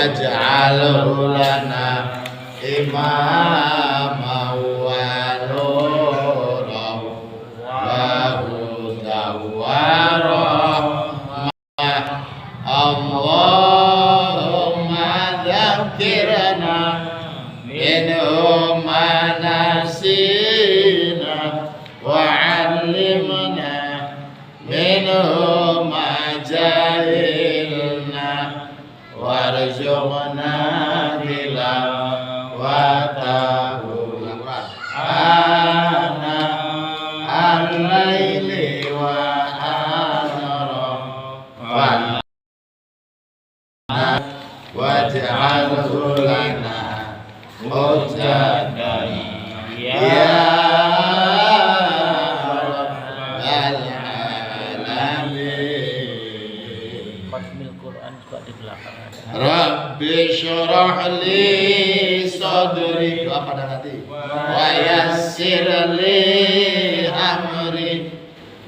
waj'alhu lana imama wa nuran wa hudan wa rahmah. Allahumma dzakirna minhu ma nasina wa 'allimna minhu ma jahilna warzuqna tilawatahu ana al-laili wa anara waj'alhu lana hujjatan ya rabbal alamin. Khatmil Quran juga di belakang ada. Rabbi syrah li sadri, doa pada nanti, wa yassir li amri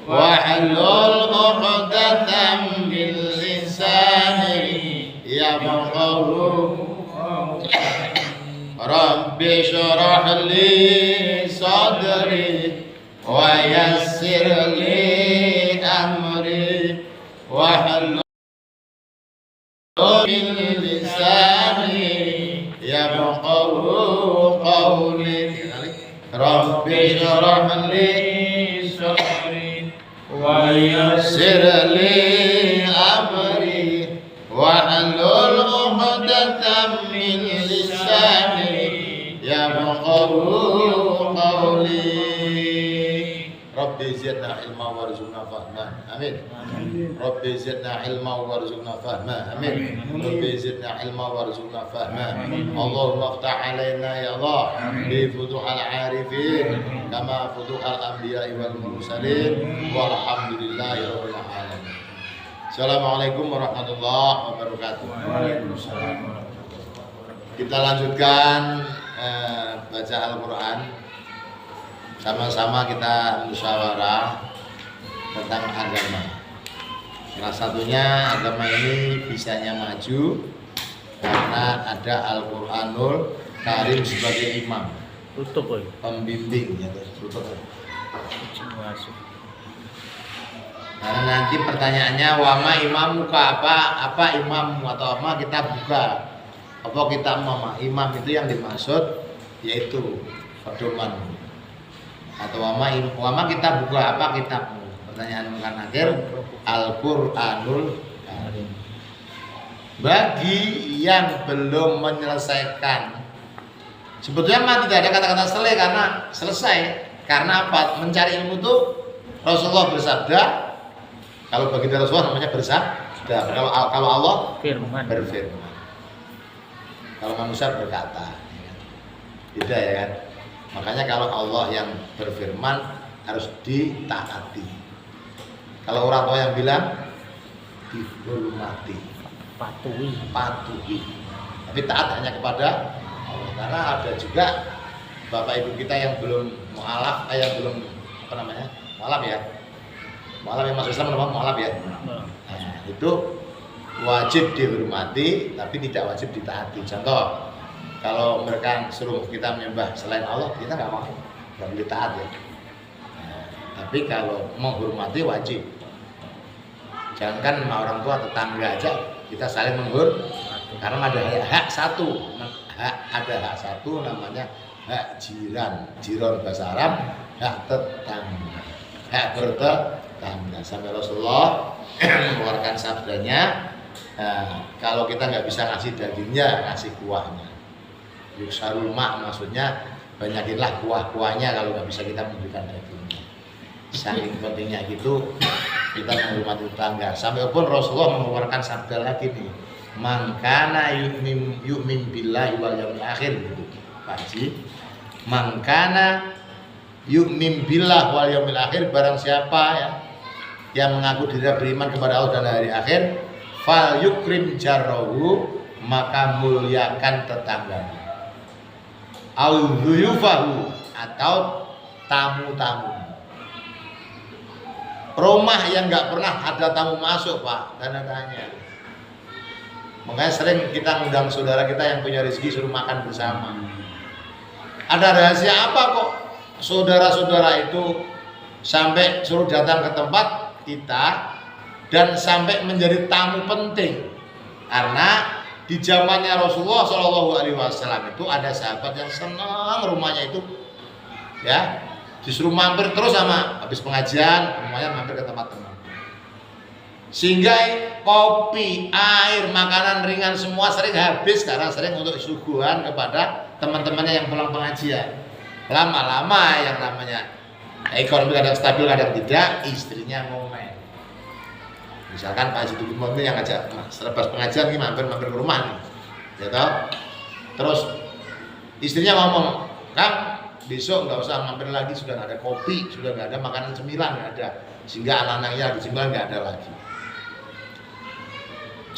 wahlul 'uqdatam min lisani yafqahu. Rabbi syrah li sadri wa yassir li amri wahlul min lisani yafqahu qawli. Rabbi syrah li sadri wa yassir li amri wahlul 'uqdatam min lisani yafqahu qawli. Rabbi zidna ilma warzuqna fahma. Amin. Rabbi zidna ilma warzuqna fahma. Amin. Rabbi zidna ilma warzuqna fahma. Allahumma iftah alaina ya Allah bi futuhal arifin kama futuhal anbiya wal mursalin walhamdulillahi rabbil alamin. Assalamualaikum warahmatullahi wabarakatuh. Kita lanjutkan baca Al-Quran. Sama-sama kita musyawarah tentang agama. Salah satunya agama ini bisanya maju karena ada Al-Quranul Karim sebagai imam, Tutup pembimbing ya, tutup. masuk. Nah, nanti pertanyaannya wama imamuka, apa imammu, atau apa kita buka apa kita imam itu yang dimaksud yaitu pedoman, atau wama kita buka apa kitabmu. Pertanyaan bukan akhir Al-Quranul Karim. Bagi yang belum menyelesaikan, sebetulnya mah tidak ada kata-kata selesai karena apa? Mencari ilmu itu Rasulullah bersabda, kalau bagi Rasulullah namanya bersabda, kalau Allah berfirman, kalau manusia berkata, beda ya kan. Makanya kalau Allah yang berfirman harus ditaati. Kalau orang tua yang bilang dihormati, patuhi. Tapi taat hanya kepada Allah. Karena ada juga bapak ibu kita yang belum mualaf, yang belum mualaf ya. Mualaf yang masuk Islam namanya mualaf ya. Nah, itu wajib dihormati tapi tidak wajib ditaati. Contoh, kalau mereka suruh kita menyembah selain Allah, kita nggak mau, nggak boleh taat ya. Nah, tapi kalau menghormati wajib. Jangankan orang tua, tetangga aja kita saling menghormati. Karena ada hak satu namanya hak jiran bahasa Arab, hak tetangga, hak bertetangga. Sampai Rasulullah mengeluarkan sabdanya, kalau kita nggak bisa ngasih dagingnya, ngasih kuahnya. Yuksarul mak, maksudnya banyakinlah kuah-kuahnya kalau nggak bisa kita memberikan dagingnya. Saking pentingnya gitu kita menghormati tetangga. Sampai pun Rasulullah mengeluarkan sabda lagi nih, man kana yu'min billahi wal yaumil akhir gitu. Pak Haji, man kana yu'min billah wal yaumil akhir, barang siapa ya yang mengaku diri beriman kepada Allah dan hari akhir, fal yukrim jarrahu, maka muliakan tetangganya. Au dhuyufahu, atau tamu-tamu. Rumah yang nggak pernah ada tamu masuk, Pak, tanda tanya. Makanya sering kita ngundang saudara kita yang punya rezeki suruh makan bersama. Ada rahasia apa kok saudara-saudara itu sampai suruh datang ke tempat kita dan sampai menjadi tamu penting? Karena di zamannya Rasulullah Shallallahu Alaihi Wasallam itu ada sahabat yang senang rumahnya itu, ya, disuruh mampir terus sama habis pengajian, rumahnya mampir ke tempat teman. Sehingga kopi, air, makanan ringan semua sering habis karena sering untuk suguhan kepada teman-temannya yang pulang pengajian. Lama-lama yang namanya ekonomi kadang stabil kadang tidak, istrinya ngomel. Misalkan Pak Haji Dukun yang ngajak selepas pengajian nih mampir ke rumah nih, ya toh. Terus istrinya ngomong, Kang, besok nggak usah mampir lagi, sudah nggak ada kopi, sudah nggak ada makanan cemilan, nggak ada, sehingga anak-anaknya di cemilan nggak ada lagi.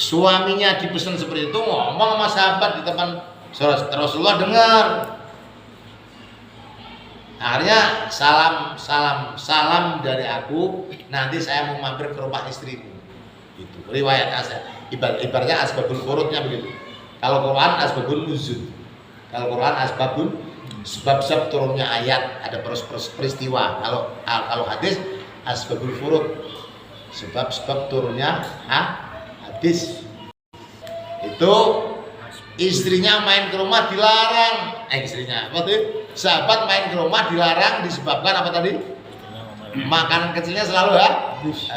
Suaminya dipesan seperti itu, ngomong sama sahabat di depan Rasulullah dengar. Akhirnya salam dari aku, nanti saya mau mampir ke rumah istrimu. Itu riwayat asal. Ibaratnya asbabul furudnya begitu. Kalau Quran asbabul nuzul. Kalau Quran asbabul sebab-sebab turunnya ayat, ada peristiwa. Kalau hadis asbabul furud, sebab-sebab turunnya hadis. Itu istrinya main ke rumah dilarang. Sahabat main ke rumah dilarang disebabkan apa tadi? Makanan kecilnya selalu habis.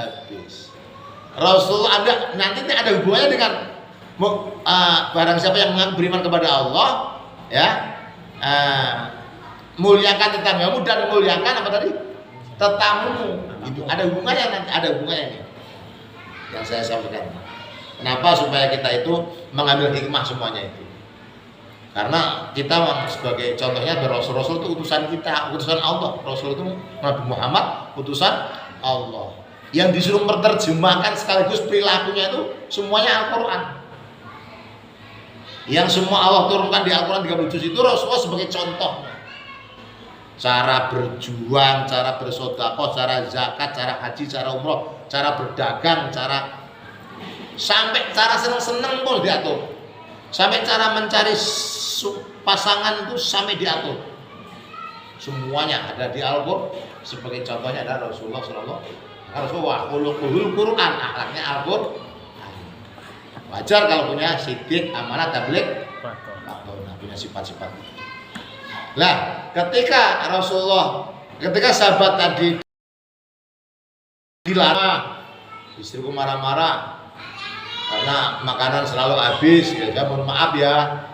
Rasulullah nanti ada hubungannya dengan barang siapa yang beriman kepada Allah, ya, muliakan tetanggamu dan muliakan apa tadi? Tetamumu. Itu ada hubungannya, nanti ada hubungannya nih yang saya sampaikan. Kenapa? Supaya kita itu mengambil hikmah semuanya itu. Karena kita sebagai contohnya Rasul itu utusan kita, utusan Allah. Rasul itu Nabi Muhammad utusan Allah. Yang disuruh menerjemahkan sekaligus perilakunya itu semuanya Al-Quran. Yang semua Allah turunkan di Al-Quran 30 juz itu Rasulullah sebagai contohnya. Cara berjuang, cara bersedekah, cara zakat, cara haji, cara umroh, cara berdagang, sampai cara seneng-seneng pun diatur. Sampai cara mencari pasangan itu sampai diatur. Semuanya ada di Al-Quran. Sebagai contohnya ada Rasulullah Sallallahu Rasulullah khuluquhul Quran, akhlaknya Al-Quran. Wajar kalau punya sidik, amanah, tabligh, punya sifat-sifat. Lah, ketika sahabat tadi dilarang, istriku marah-marah karena makanan selalu habis, ya saya mohon maaf ya,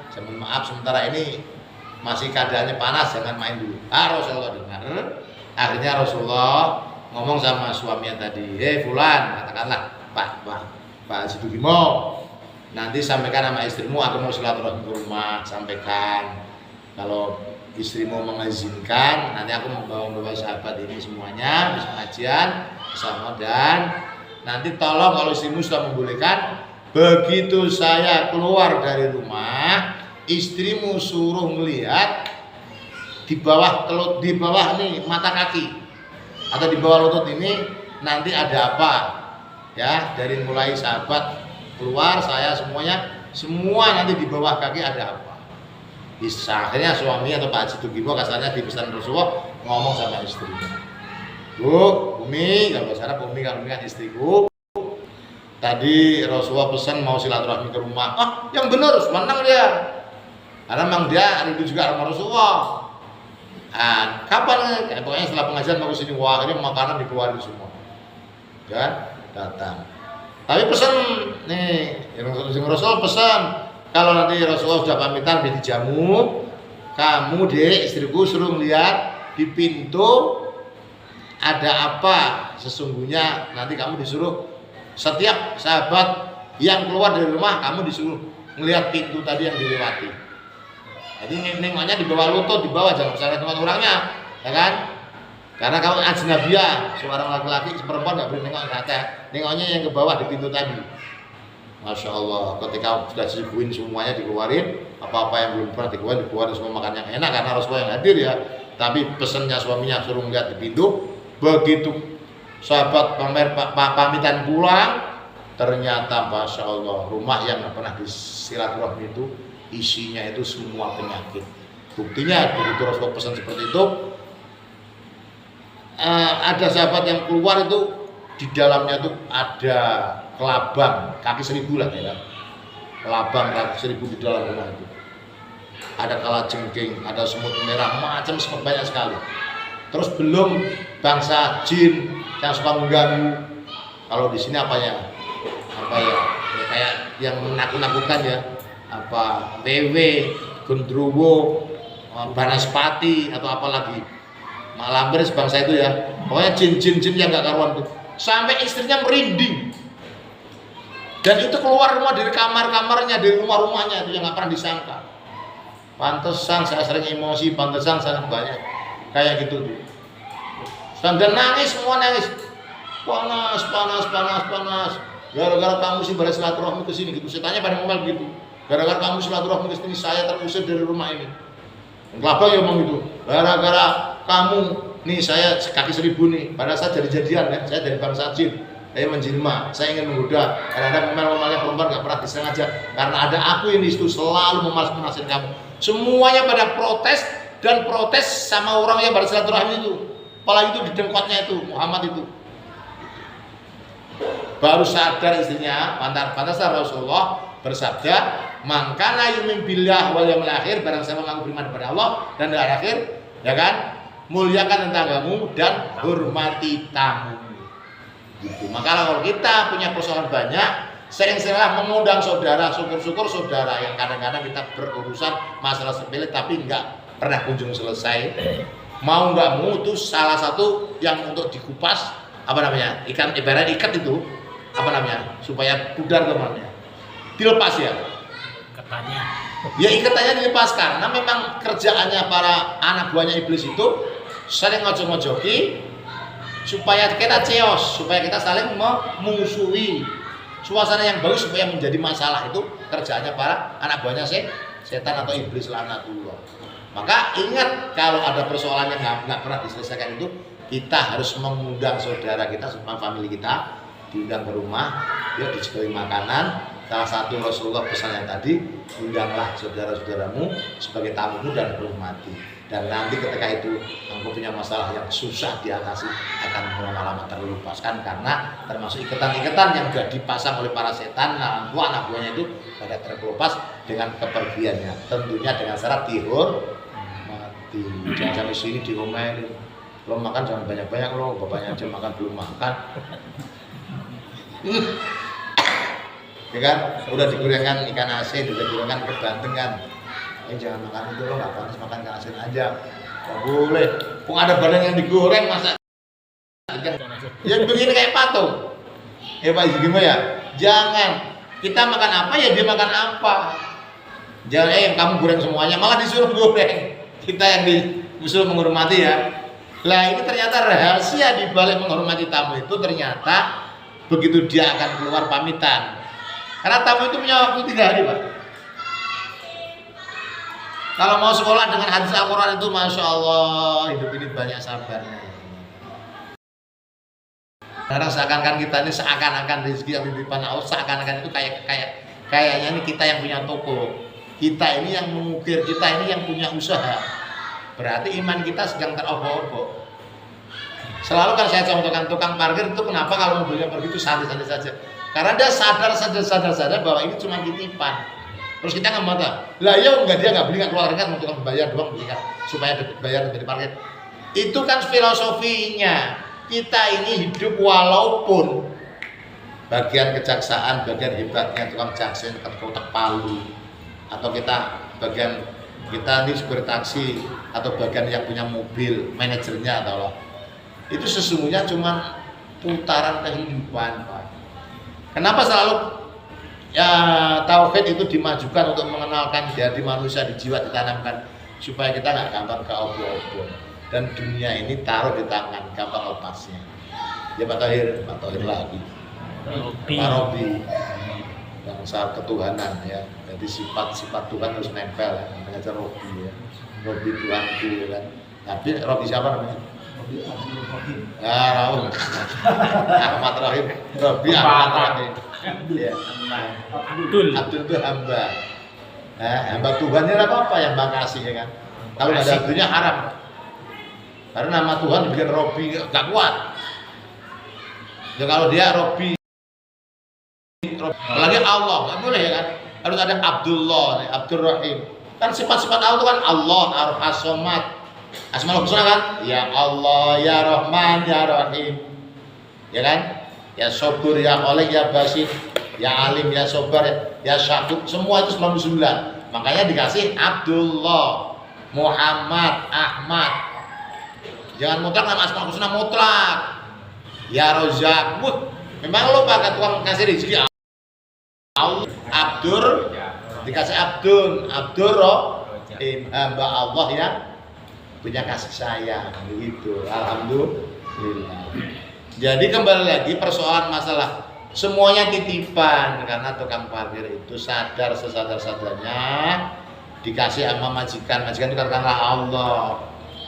sementara ini masih keadaannya panas, jangan main dulu. Rasulullah dengar, akhirnya Rasulullah ngomong sama suaminya tadi, Fulan, katakanlah Pak Haji Dukimo, nanti sampaikan sama istrimu, aku mau silaturahmi ke rumah, sampaikan kalau istrimu mengizinkan, nanti aku membawa sahabat ini semuanya habis pengajian sama, dan nanti tolong kalau istrimu sudah membolehkan, begitu saya keluar dari rumah, istrimu suruh melihat di bawah nih mata kaki atau di bawah lutut ini nanti ada apa, ya, dari mulai sahabat keluar, saya semua nanti di bawah kaki ada apa. Bisa akhirnya suami atau Pak Haji Dukimo kasarnya di pesan Rasulullah ngomong sama istrinya, Umi, kalau saya Umi kan istriku, tadi Rasulullah pesan mau silaturahmi ke rumah. Yang benar, senang dia, karena memang dia rindu juga sama Rasulullah. Kapan? Pokoknya setelah pengajian mau kesini, wah ini makanan dikeluarin semua, ya, datang. Tapi pesan nih, Rasul pesan, kalau nanti Rasulullah sudah pamitan di jamu, kamu deh istriku suruh melihat di pintu ada apa. Sesungguhnya nanti kamu disuruh, setiap sahabat yang keluar dari rumah kamu disuruh melihat pintu tadi yang dilewati. Jadi nengoknya di bawah lutut, di bawah, jangan misalnya tempat orangnya, ya kan? Karena kamu ajnabiyah, seorang laki-laki, perempuan nggak boleh nengok ke atas, nengoknya yang ke bawah di pintu tadi. Masya Allah, ketika sudah disuguhin semuanya dikeluarin, apa-apa yang belum pernah dikeluarin semua, makan yang enak karena Rasulullah yang hadir ya. Tapi pesannya suaminya suruh melihat di pintu. Begitu sahabat pamitan pulang, Ternyata Masya Allah, rumah yang nggak pernah disilaturahmi itu isinya itu semua penyakit. Buktinya begitu Rasulullah pesan seperti itu, ada sahabat yang keluar itu di dalamnya itu ada kelabang kaki 1000 lah ya, kelabang kaki 1000 di dalam rumah itu. Ada kalajengking, ada semut merah, macam semut banyak sekali. Terus belum bangsa jin yang suka mengganggu. Kalau di sini apa ya kayak yang menakut-nakutkan ya, apa wewe, gendruwo, banaspati atau apa lagi, malampir sebangsa itu ya. Pokoknya jin-jin yang gak karuan tuh. Sampai istrinya merinding. Dan itu keluar rumah dari kamar-kamarnya, dari rumah-rumahnya itu yang gak pernah disangka. Pantesan saya sering emosi, pantesan saya banyak kayak gitu tuh. Dan nangis, semua nangis. Panas. Gara-gara kamu sih pada silaturahmi ke sini gitu. Saya tanya pada ngomel gitu. Gara-gara kamu silaturahmi ke sini, saya terusir dari rumah ini. Kelabang ya ngomong gitu. Gara-gara kamu nih, saya kaki 1000 nih. Pada saat jadi-jadian ya, saya dari bangsa jin. Saya menjelma, saya ingin menggoda. Kadang-kadang ngomel-ngomelnya perempuan gak pernah disengaja. Karena ada aku ini itu selalu memanas-manasin kamu. Semuanya pada protes dan protes sama orang yang pada silaturahmi itu. Apalagi itu di dengkotnya itu, Muhammad itu. Baru sadar istrinya, pantas Rasulullah bersabda, "Man kana yu'minu billahi wal yawmil akhir," barang siapa mengaku beriman kepada Allah dan hari akhir, ya kan? Muliakan tetanggamu dan hormati tamu. Gitu. Maka kalau kita punya persoalan banyak, sering-seringlah mengundang saudara, syukur-syukur saudara yang kadang-kadang kita berurusan masalah sepele tapi enggak pernah kunjung selesai. Mau nggak mau itu salah satu yang untuk dikupas, apa namanya, ibarat ikat itu, apa namanya, supaya pudar kemana, dilepas ya Katanya. ya ikatannya dilepas. Karena memang kerjaannya para anak buahnya iblis itu saling ngojok-ngojoki supaya kita chaos, supaya kita saling memusuhi suasana yang bagus supaya menjadi masalah. Itu kerjaannya para anak buahnya setan atau iblis laknatullah. Maka ingat, kalau ada persoalan yang nggak pernah diselesaikan itu, kita harus mengundang saudara kita, famili kita, diundang ke rumah, ya diberi makanan. Salah satu Rasulullah pesan yang tadi, undanglah saudara-saudaramu sebagai tamumu dan hormati. Dan nanti ketika itu engkau punya masalah yang susah diatasi, akan lama-lama terlepaskan, karena termasuk ikatan-ikatan yang sudah dipasang oleh para setan, anak buahnya itu pada terlepas dengan kepergiannya. Tentunya dengan syarat dihormati. Jangan sampai sini diomelin. Lo makan jangan banyak-banyak, lo bapaknya aja makan belum makan. Ya kan, udah digorengkan ikan asin, udah digorengkan kebantengan. Jangan makan itu, lo nggak panas, makan ikan asin aja. Gak boleh. Kok ada badan yang digoreng, masa yang begini kayak patung. Ya Pak gimana ya? Jangan. Kita makan apa ya dia makan apa. Jangan kamu goreng semuanya, malah disuruh goreng. Kita yang disuruh menghormati ya. Lah ini ternyata rahasia di balik menghormati tamu itu, ternyata begitu dia akan keluar pamitan. Karena tamu itu punya waktu 3 hari, Pak. Kalau mau sekolah dengan hadis Al-Quran itu, Masya Allah, hidup ini banyak sabarnya. Karena seakan-akan kita ini seakan-akan rezeki yang dititipkan Allah, seakan-akan itu kayaknya ini kita yang punya toko, kita ini yang mengukir, kita ini yang punya usaha. Berarti iman kita sedang terobok-obok. Selalu kan saya contohkan tukang parkir itu, kenapa kalau mobilnya pergi itu santai-santai saja? Karena dia sadar bahwa ini cuma titipan. Terus kita nggak mau tahu, lah ya enggak, dia nggak beli, nggak keluar kan, untuk bayar doang beli kan, supaya bayar dari parkir. Itu kan filosofinya. Kita ini hidup walaupun bagian kejaksaan, bagian hebatnya tukang jaksa, kotak palu, atau kita bagian kita ini supir taksi, atau bagian yang punya mobil, manajernya atau itu sesungguhnya cuma putaran kehidupan, Pak. Kenapa selalu ya tauhid itu dimajukan untuk mengenalkan jadi manusia di jiwa, ditanamkan supaya kita nggak gampang ke obor-obor, dan dunia ini taruh di tangan, gampang lepasnya. Ya Pak Tahir lagi, Pak Robi, bangsa ketuhanan ya. Jadi sifat Tuhan harus nempel ya, namanya Robi ya. Robi Tuhanku ya kan. Tapi Robi siapa namanya? Raul. Ahmad Rahim. Robi Ahmad Rahim. Ya. Abdul. Abdul itu hamba. Hamba Tuhan ini apa yang Bang kasih ya kan? Kalau nggak ada Abdulnya haram. Karena nama Tuhan dibikin Robi nggak kuat. Ya kalau dia Robi, apalagi Allah nggak boleh ya kan? Harus ada Abdullah, Abdul Rahim. Kan sifat-sifat Allah kan Allah, Ar-Somad, Asmaul Husna kan? Ya Allah, Ya Rahman, Ya Rahim, ya kan? Ya Sobur, Ya Kholik, Ya Basir, Ya Alim, Ya Sobar, Ya Syakur, semua itu 99. Makanya dikasih Abdullah, Muhammad, Ahmad. Jangan mutlak nama Asmaul Husna mutlak. Ya Rozak, memang lo pakai tukang kasih rezeki Allah. Abdur dikasih Abdul Rahim, hamba Allah yang punya kasih sayang begitu. Alhamdulillah. Jadi kembali lagi persoalan masalah semuanya titipan, karena tukang parkir itu sadar sesadar-sadarnya dikasih sama majikan itu katakanlah Allah,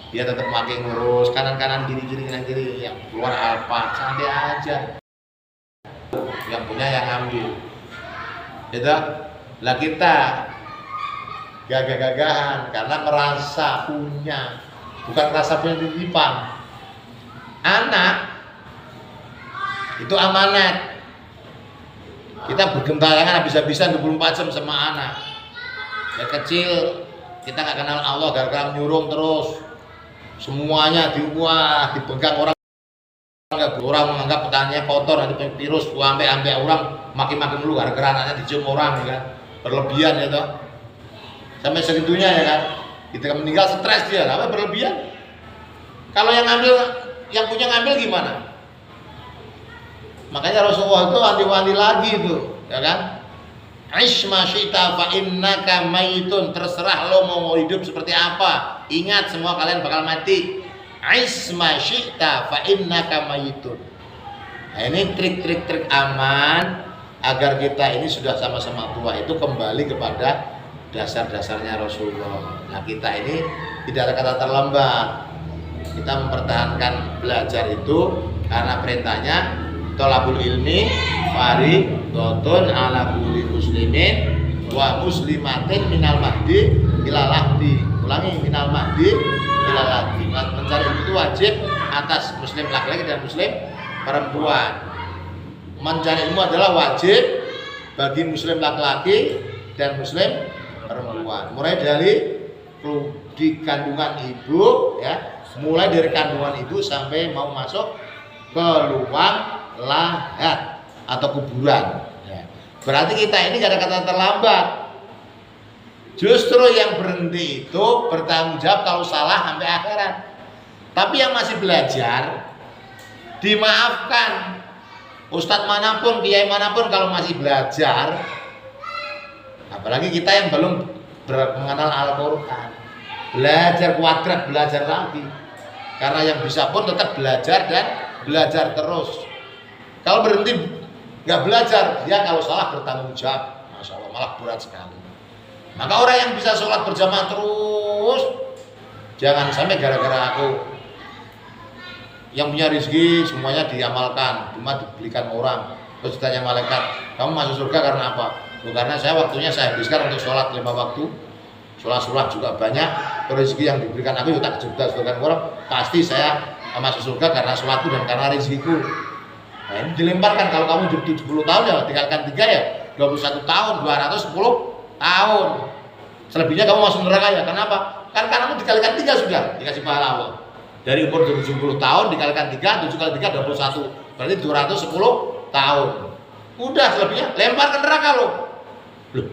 dia tetap makin ngurus kanan kanan kiri yang keluar Alfa santai aja, yang punya yang ambil gitu. Lah kita gagah-gagahan karena merasa punya, bukan merasa punya titipan. Anak itu amanat. Kita bergentayangan habis-habisan 24 jam sama anak. Ya kecil kita nggak kenal Allah, gara-gara nyurung terus. Semuanya dipegang orang menganggap petaninya kotor, nanti virus, ambek orang makin dulu gara-gara anaknya dicium orang ya kan. Berlebihan ya toh. Sampai segitunya ya kan. Kita meninggal stres dia, apa berlebihan? Kalau yang punya ngambil gimana? Makanya Rasulullah itu wanti-wanti lagi itu, ya kan? Aish ma syi'ta fa innaka mayitun, terserah lo mau hidup seperti apa. Ingat semua kalian bakal mati. Aish ma syi'ta fa innaka mayitun. Nah, ini trik aman agar kita ini sudah sama-sama tua itu kembali kepada dasar-dasarnya Rasulullah. Nah, kita ini tidak ada kata terlambat. Kita mempertahankan belajar itu karena perintahnya thalabul ilmi fardhun ala kulli muslimin wa muslimatin minal mahdi ila lahdi. Ulangi, minal mahdi ila lahdi. Mencari ilmu itu wajib atas muslim laki-laki dan muslim perempuan. Mencari ilmu adalah wajib bagi muslim laki-laki dan muslim perempuan. Mulai dari di kandungan ibu ya, mulai dari kandungan ibu sampai mau masuk ke lubang lahat atau kuburan ya. Berarti kita ini gak ada kata terlambat. Justru yang berhenti itu bertanggung jawab kalau salah sampai akhirat. Tapi yang masih belajar dimaafkan. Ustadz manapun, kiai manapun kalau masih belajar, apalagi kita yang belum mengenal Al-Quran, belajar kuadrat, belajar lagi. Karena yang bisa pun tetap belajar dan belajar terus. Kalau berhenti nggak belajar, dia kalau salah bertanggung jawab. Masya Allah, malah berat sekali. Maka orang yang bisa sholat berjamaah terus, jangan sampai gara-gara aku yang punya rezeki semuanya diamalkan, cuma dibelikan orang. Terus ditanya malaikat, kamu masuk surga karena apa? Karena waktunya saya habiskan untuk sholat 5 waktu. Sholat juga banyak. Rezeki yang diberikan aku tak cerdas dengan orang. Pasti saya masuk surga karena sholatku dan karena rezekiku. Nah, ini dilemparkan. Kalau kamu hidup 70 tahun ya tinggalkan 3 ya 21 tahun, 210 tahun. Selebihnya kamu masuk neraka ya. Kenapa? Kan karena kamu dikalikan 3 sudah dikasih pahala Allah. Dari umur 70 tahun dikalikan 3, 7 kali 3 21. Berarti 210 tahun. Udah selebihnya lempar ke neraka loh. Loh,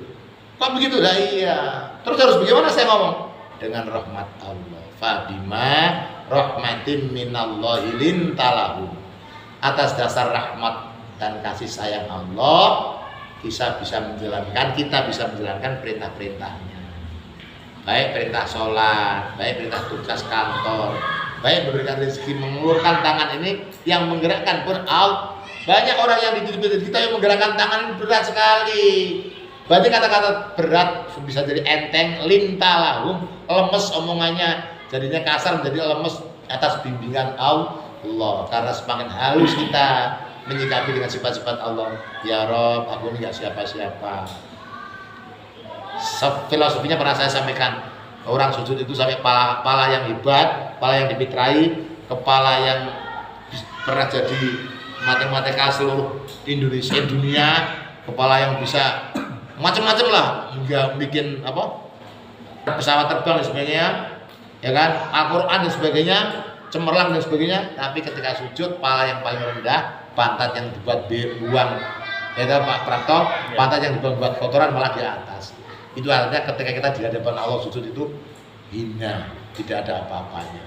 kok begitu? Dah iya. Terus harus bagaimana saya ngomong? Dengan rahmat Allah. Fabima rahmatin minallahi lintalahu. Atas dasar rahmat dan kasih sayang Allah, kita bisa menjalankan perintah-perintahnya. Baik perintah sholat, baik perintah tugas kantor, baik memberikan rezeki, mengulurkan tangan ini yang menggerakkan pun Allah. Banyak orang yang di kita yang menggerakkan tangan ini berat sekali. Berarti kata-kata berat bisa jadi enteng, lintalahum, lemes omongannya, jadinya kasar menjadi lemes, atas bimbingan Allah. Karena semakin halus kita menyikapi dengan sifat-sifat Allah. Ya Rob, aku ini gak siapa-siapa. Filosofinya pernah saya sampaikan, orang sujud itu sampai kepala yang hebat, kepala yang dipitrai, kepala yang pernah jadi matematika seluruh Indonesia dunia, kepala yang bisa macam-macam lah, hingga bikin pesawat terbang dan sebagainya, ya kan, Al-Quran dan sebagainya, cemerlang dan sebagainya. Tapi ketika sujud, kepala yang paling rendah, pantat yang dibuat buang, ya kan Pak Prapto, pantat yang dibuat kotoran malah di atas. Itu artinya ketika kita di hadapan Allah sujud itu hina, tidak ada apa-apanya.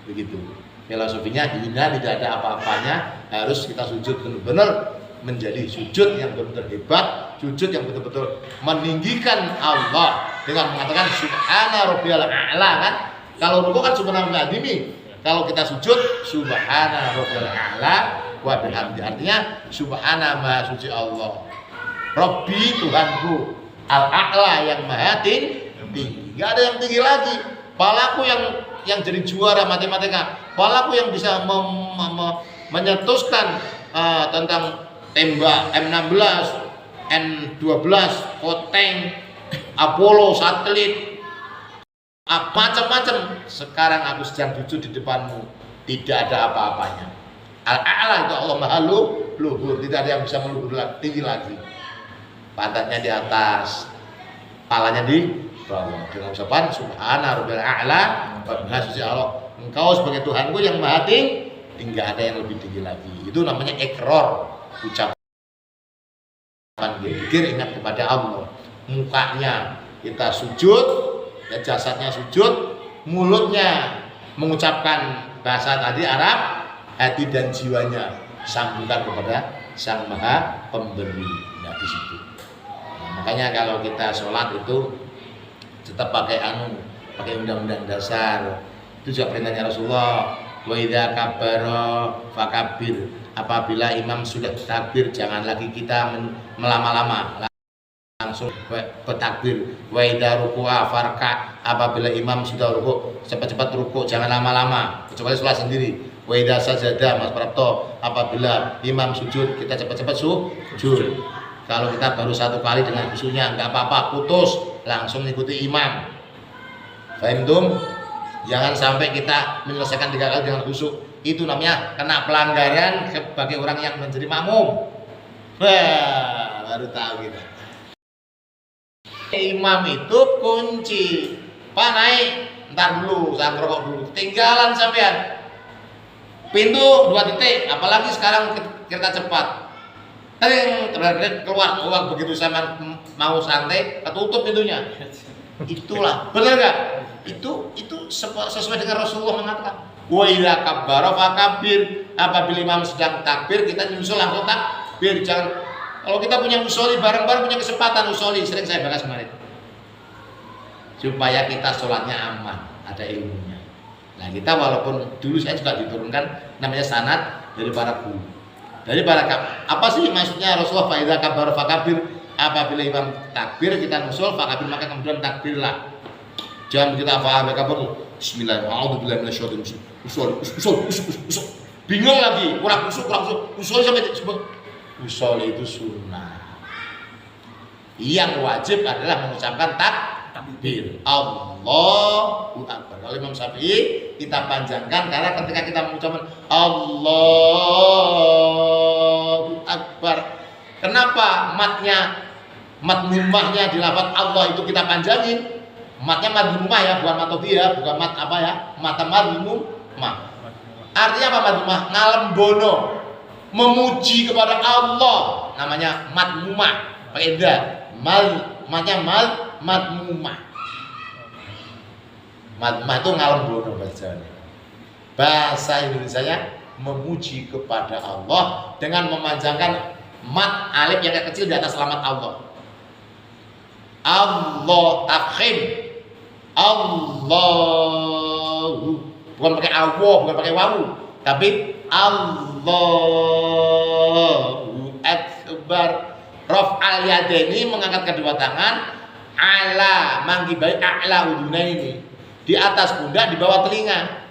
Begitu. Filosofinya hina, tidak ada apa-apanya, harus kita sujud benar-benar menjadi sujud yang benar-benar hebat, sujud yang betul-betul meninggikan Allah dengan mengatakan subhana rabbiyal a'la kan. Kalau ruku kan subhana rabbiyal, kalau kita sujud subhana rabbiyal a'la wa bihamdi, artinya subhana maha suci Allah, Rabbi Tuhanku, al-a'la yang maha tinggi, enggak ada yang tinggi lagi. Palaku yang jadi juara matematika, palaku yang bisa menyetuskan tentang tembak M16, N12, Koteng, Apollo, satelit, macam-macam. Sekarang aku sedang sujud di depanmu, tidak ada apa-apanya. Al-a'la itu Allah maha luhur, tidak ada yang bisa meluhur tinggi lagi. Pantatnya di atas, kepalanya di bawah. Dengan ucapan subhana rabbil a'la wa bihamdihi Allah, engkau sebagai Tuhanku yang maha tinggi, tidak ada yang lebih tinggi lagi. Itu namanya ikrar, ucapan berzikir, ingat kepada Allah. Mukanya kita sujud, ya jasadnya sujud, mulutnya mengucapkan bahasa tadi Arab, hati dan jiwanya sambungkan kepada Sang Maha Pemberi. Nah, di situ. Makanya kalau kita sholat itu tetap pakai undang-undang dasar. Itu juga perintahnya Rasulullah. Wa idza kabbara fakabbir. Apabila imam sudah takbir, jangan lagi kita melama-lama, langsung bertakbir. Wa idza ruku'a farka. Apabila imam sudah ruku, cepat-cepat ruku, jangan lama-lama. Kecuali sholat sendiri. Wa idza sajada, Mas Prapto, apabila imam sujud, kita cepat-cepat sujud. Kalau kita baru satu kali dengan khusyuknya nggak apa-apa, putus, langsung ikuti imam. Fahimtum? Jangan sampai kita menyelesaikan 3 kali dengan khusyuk. Itu namanya kena pelanggaran sebagai orang yang menjadi makmum. Wah, baru tahu kita. Imam itu kunci. Pak naik, ntar dulu, saya ngerokok dulu. Tinggalan sampean. Pintu 2 titik, apalagi sekarang kereta cepat. Terakhir keluar uang, begitu saya mau santai, ketutup pintunya. Itulah, benar nggak? Itu sesuai dengan Rasulullah mengatakan. Wa idza kabbara fakabbir. Apabila imam sedang takbir, kita nyusul langsung takbir. Jangan, kalau kita punya usoli bareng-bareng, punya kesempatan usoli, sering saya bahas kemarin. Supaya kita sholatnya aman, ada ilmunya. Nah, kita walaupun dulu saya juga diturunkan namanya sanad dari para guru. Dari para apa sih maksudnya Rasulullah fa idza kabbara fakabbir? Apabila imam takbir kita nusul fakabbir, maka kemudian takbirlah. Jangan kita fa'al kabar bismillahirrahmanirrahim usul. Bingung lagi, kurang usul sampai usul itu sunnah. Yang wajib adalah mengucapkan takbir. Allahu Akbar. Kalau Imam Syafi'i kita panjangkan karena ketika kita mengucapkan Allahu Akbar, kenapa mat mumahnya di lafaz Allah itu kita panjangin? Matnya mad mumah ya, bukan matobia, bukan mat apa ya, mata mad mumah. Artinya apa mad mumah? Ngalembono, memuji kepada Allah, namanya mat mumah. Pakai da, matnya mad mumah. Mad mumah itu ngalembono bahasanya. Bahasa Indonesianya memuji kepada Allah dengan memanjangkan mat alif yang kecil di atas selamat Allah. Allah tafkhim. Allahu, bukan pakai Allah, bukan pakai wawu, tapi Allahu Akbar. Raf'al yadaini, mengangkat kedua tangan, ala manggibai a'la uduna ini. di atas pundak, di bawah telinga.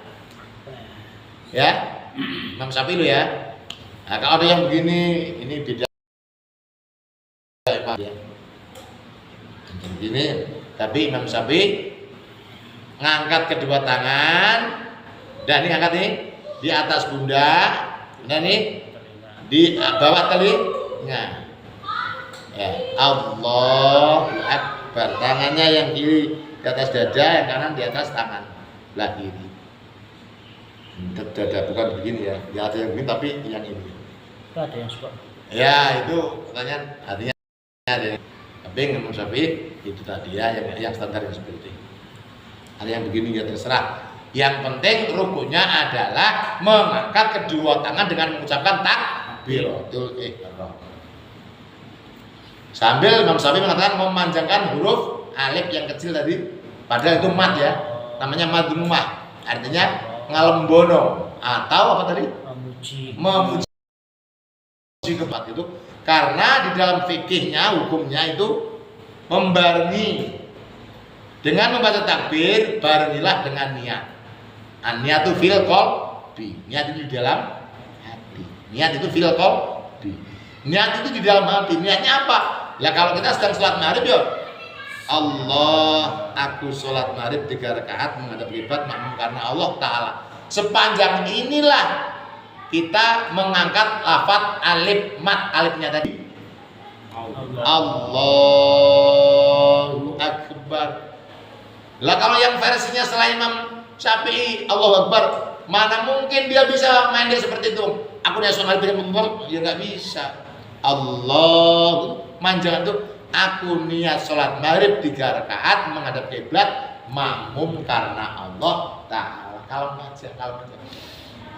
Ya, Imam Syafi'i lu ya. Nah, kalau ada yang begini, ini beda. Ya. Begini, tapi Imam Syafi'i ngangkat kedua tangan, dan ini angkat nih di atas pundak, dan ini di bawah telinga. Ya, Allahu Akbar. Tangannya yang kiri di atas dada, yang kanan di atas tangan belah kiri. Dada bukan begini ya, ya ada yang begini tapi yang ini. Ada yang suka. Ya itu pertanyaan artinya ada yang tapi Imam Syafi'i itu tadi ya yang standar yang seperti itu. Ada yang begini ya terserah. Yang penting rukunya adalah mengangkat kedua tangan dengan mengucapkan takbiratul ihram. Sambil Imam Syafi'i mengatakan memanjangkan huruf alif yang kecil tadi, padahal itu mad ya, namanya madmumah, artinya ngalembono atau apa tadi? Memuji keempat itu, karena di dalam fikihnya hukumnya itu membarengi dengan membaca takbir, barengilah dengan niat. Niat itu fil qalbi, niat itu di dalam hati. Niat itu fil qalbi. Niat itu di dalam hati. Niatnya apa? Ya kalau kita sedang sholat maghrib ya Allah, aku sholat maghrib 3 rakaat menghadap kiblat makmum karena Allah Ta'ala. Sepanjang inilah kita mengangkat lafaz alif mat, alifnya tadi Allahu Akbar. Lah kalau yang versinya selain Imam Syafi'i Allahu Akbar, mana mungkin dia bisa main dia seperti itu? Aku dia sholat maghrib ya nggak bisa. Allah manjangan tuh aku niat sholat maghrib 3 rakaat menghadap kiblat makmum karena Allah Ta'ala. Kalau manjang, kalau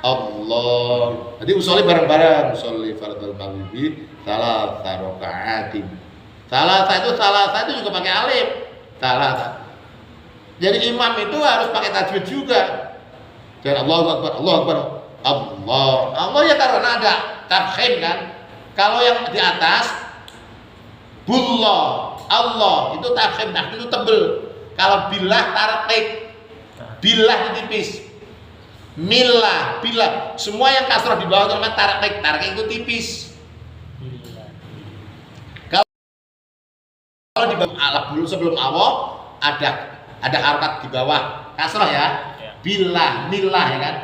Allah. Jadi usolli bareng-bareng, usolli fardhu maghribi salah rakaatin. Salah itu juga pakai alif. Salah. Jadi imam itu harus pakai tajwid juga. Dan Allahu Akbar, Allahu Akbar, Allah ya karena ada tafkhim kan. Kalau yang di atas bullah, Allah itu tafkhim, itu tebel. Kalau billah tarakik, billah itu tipis. Milah, billah, semua yang kasrah di bawah itu namanya tarakik, tarakik itu tipis. Kalau di bawah alaf dulu sebelum Allah ada harakat di bawah kasrah ya. Billah, milah ya kan.